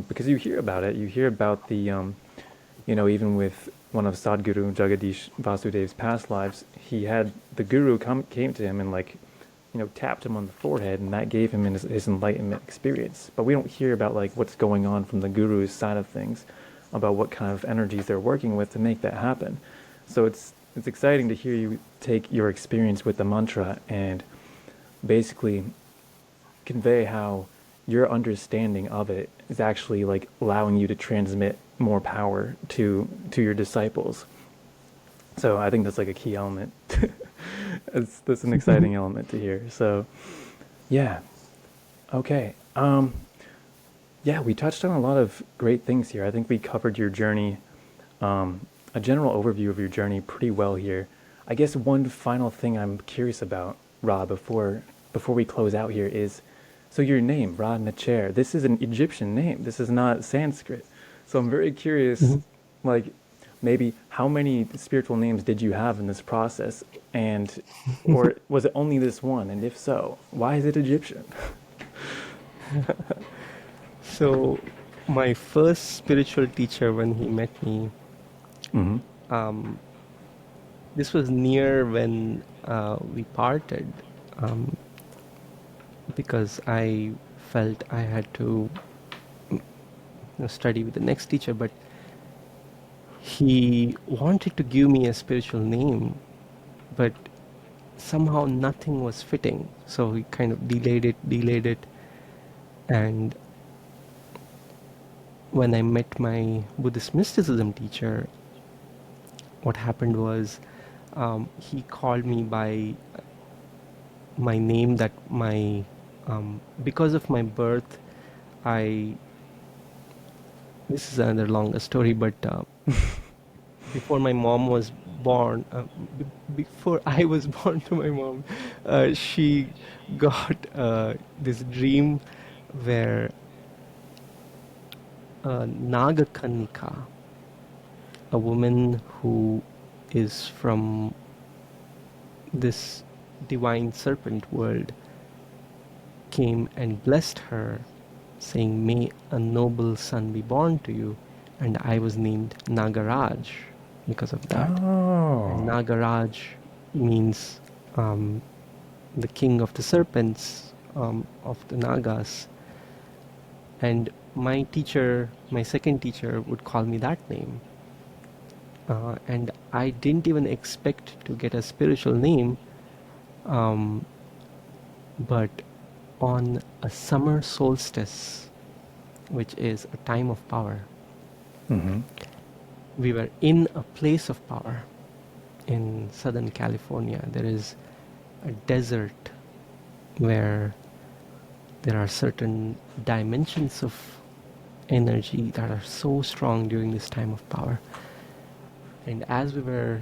Because you hear about it, you hear about the even with one of Sadhguru Jagadish Vasudev's past lives, he had the guru came to him and tapped him on the forehead, and that gave him his enlightenment experience. But we don't hear about like what's going on from the guru's side of things, about what kind of energies they're working with to make that happen. So it's exciting to hear you take your experience with the mantra and basically convey how your understanding of it is actually like allowing you to transmit more power to your disciples. So I think that's like a key element. That's an exciting element to hear. So yeah, okay. Yeah, we touched on a lot of great things here. I think we covered your journey, a general overview of your journey pretty well here. I guess one final thing I'm curious about, Ra, before we close out here is, so your name, Ra Netjer, this is an Egyptian name. This is not Sanskrit. So I'm very curious, Hmm. like maybe how many spiritual names did you have in this process, and or was it only this one? And if so, why is it Egyptian? So, my first spiritual teacher, when he met me, Mm-hmm. um, this was near when we parted, um, because I felt I had to study with the next teacher, but he wanted to give me a spiritual name, but somehow nothing was fitting. So he kind of delayed it. And when I met my Buddhist mysticism teacher, what happened was he called me by my name that because of my birth, I this is another longer story, but before my mom was born, before I was born to my mom, she got this dream where Nagakanika, a woman who is from this divine serpent world, came and blessed her, saying, "May a noble son be born to you." And I was named Nagaraj because of that. And Oh. Nagaraj means the king of the serpents, of the Nagas. And my teacher, my second teacher, would call me that name. And I didn't even expect to get a spiritual name, but on a summer solstice, which is a time of power, Mm-hmm. we were in a place of power in Southern California. There is a desert where there are certain dimensions of energy that are so strong during this time of power. And as we were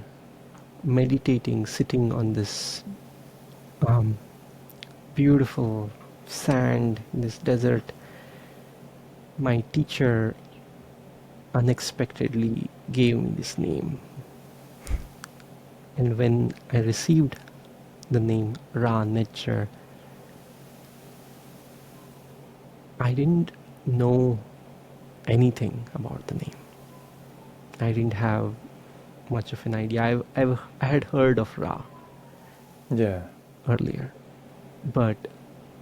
meditating, sitting on this beautiful sand in this desert, my teacher unexpectedly gave me this name. And when I received the name Netjer, I didn't know anything about the name. I didn't have much of an idea. I had heard of Ra Yeah. earlier, but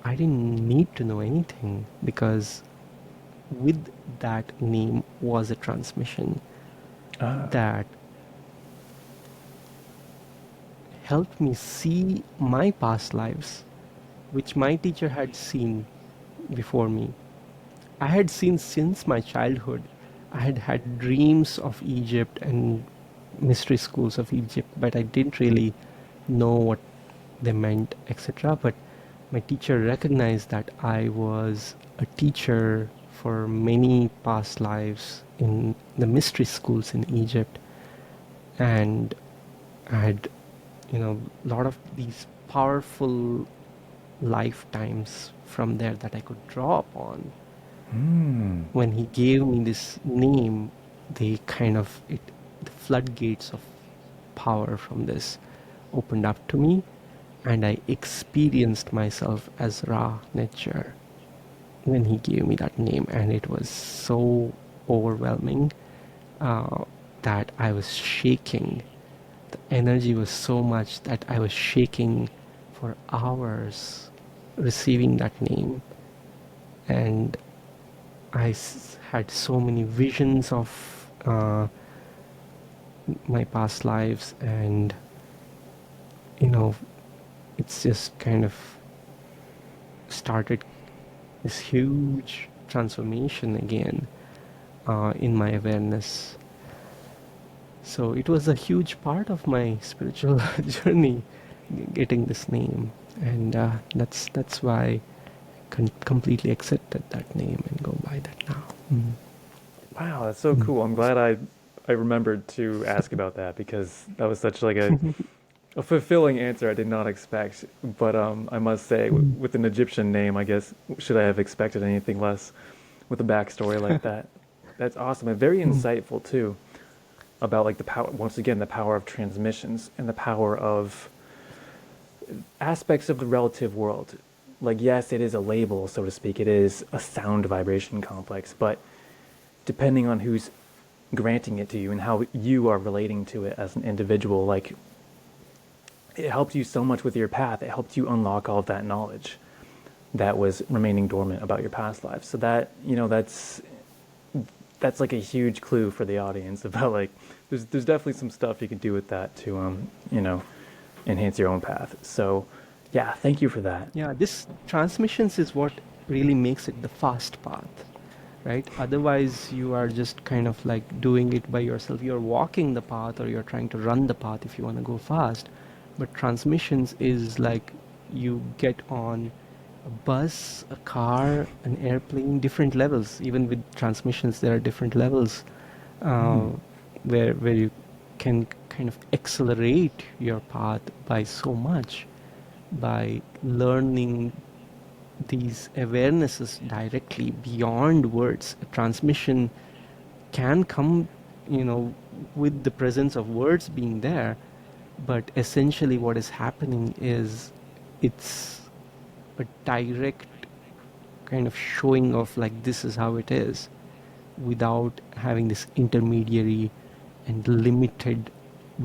I didn't need to know anything, because with that name was a transmission that helped me see my past lives, which my teacher had seen before me. I had seen since my childhood. I had had dreams of Egypt and mystery schools of Egypt, but I didn't really know what they meant, etc. But my teacher recognized that I was a teacher for many past lives in the mystery schools in Egypt, and I had, a lot of these powerful lifetimes from there that I could draw upon. When he gave me this name, the floodgates of power from this opened up to me, and I experienced myself as Ra Netjer when he gave me that name, and it was so overwhelming that I was shaking. The energy was so much that I was shaking for hours receiving that name. And I had so many visions of my past lives, and it's just kind of started this huge transformation again in my awareness. So it was a huge part of my spiritual journey, getting this name, and that's why I completely accepted that name and go by that now. Wow, that's so cool. I'm glad I remembered to ask about that, because that was such like a fulfilling answer I did not expect. But I must say, with an Egyptian name, I guess, should I have expected anything less with a backstory like that? That's awesome and very insightful too, about like the power, once again, the power of transmissions and the power of aspects of the relative world. Like, yes, it is a label, so to speak. It is a sound vibration complex, but depending on who's granting it to you and how you are relating to it as an individual, like, it helped you so much with your path. It helped you unlock all of that knowledge that was remaining dormant about your past lives. So that, that's like a huge clue for the audience about like, there's definitely some stuff you can do with that to, enhance your own path. So yeah, thank you for that. Yeah, this transmissions is what really makes it the fast path, right? Otherwise, you are just kind of like doing it by yourself. You're walking the path, or you're trying to run the path if you want to go fast. But transmissions is like you get on a bus, a car, an airplane, different levels. Even with transmissions, there are different levels uh, where you can kind of accelerate your path by so much by learning these awarenesses directly beyond words. A transmission can come, with the presence of words being there, but essentially what is happening is it's a direct kind of showing of like this is how it is without having this intermediary and limited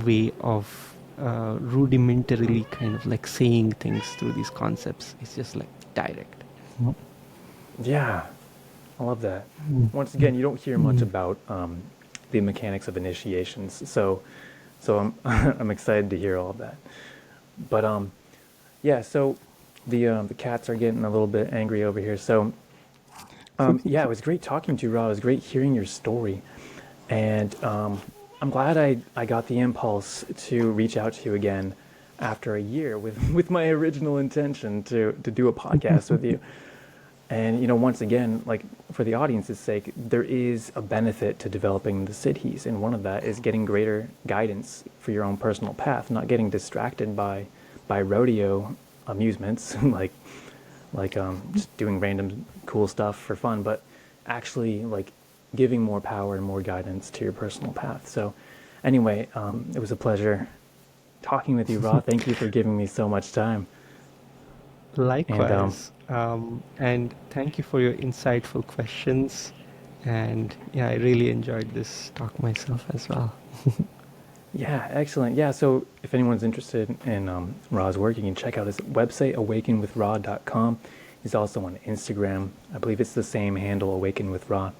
way of rudimentarily kind of like saying things through these concepts. It's just like direct. Yeah, I love that. Once again, you don't hear much about the mechanics of initiations, so I'm I'm excited to hear all of that. But yeah, so the cats are getting a little bit angry over here. So yeah, it was great talking to you, Ra. It was great hearing your story, and I'm glad I got the impulse to reach out to you again after a year with my original intention to do a podcast with you. And once again, like for the audience's sake, there is a benefit to developing the siddhis, and one of that is getting greater guidance for your own personal path, not getting distracted by rodeo amusements like just doing random cool stuff for fun, but actually like giving more power and more guidance to your personal path. So anyway, it was a pleasure talking with you, Ra. Thank you for giving me so much time. And Likewise. And thank you for your insightful questions. And yeah, I really enjoyed this talk myself as well. yeah, excellent. Yeah, so if anyone's interested in Ra's work, you can check out his website, awakenwithra.com. He's also on Instagram. I believe it's the same handle, Awaken with Ra.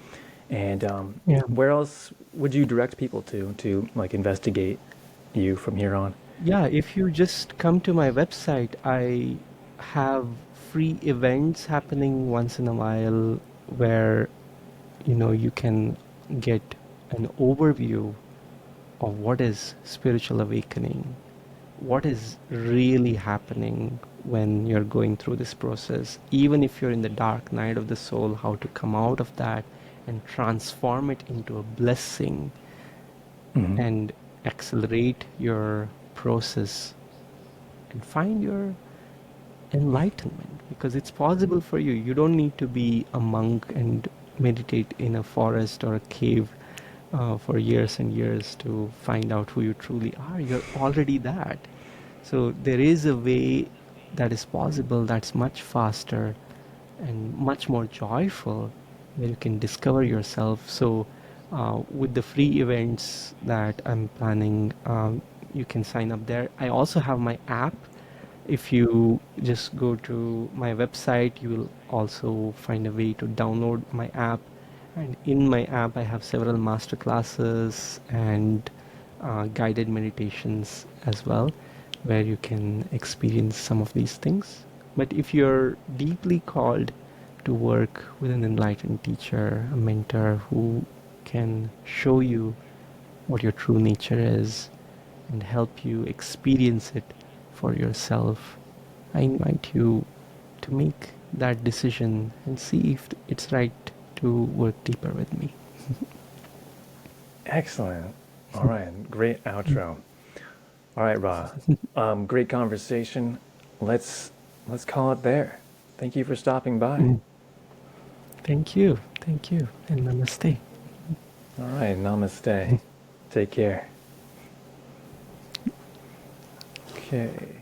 And Yeah. where else would you direct people to like investigate you from here on? Yeah, if you just come to my website, I have free events happening once in a while where, you can get an overview of what is spiritual awakening, what is really happening when you're going through this process, even if you're in the dark night of the soul, how to come out of that and transform it into a blessing Hmm. and accelerate your process and find your enlightenment, because it's possible for you. You don't need to be a monk and meditate in a forest or a cave for years and years to find out who you truly are. You're already that. So there is a way that is possible that's much faster and much more joyful, where you can discover yourself. So with the free events that I'm planning, you can sign up there. I also have my app. If you just go to my website, you will also find a way to download my app. And in my app, I have several master classes and guided meditations as well, where you can experience some of these things. But if you're deeply called to work with an enlightened teacher, a mentor who can show you what your true nature is and help you experience it for yourself, I invite you to make that decision and see if it's right to work deeper with me. Excellent. All right, great outro. All right, Ra. Great conversation. Let's call it there. Thank you for stopping by. Thank you. Thank you. And namaste. All right, namaste. Take care. Okay.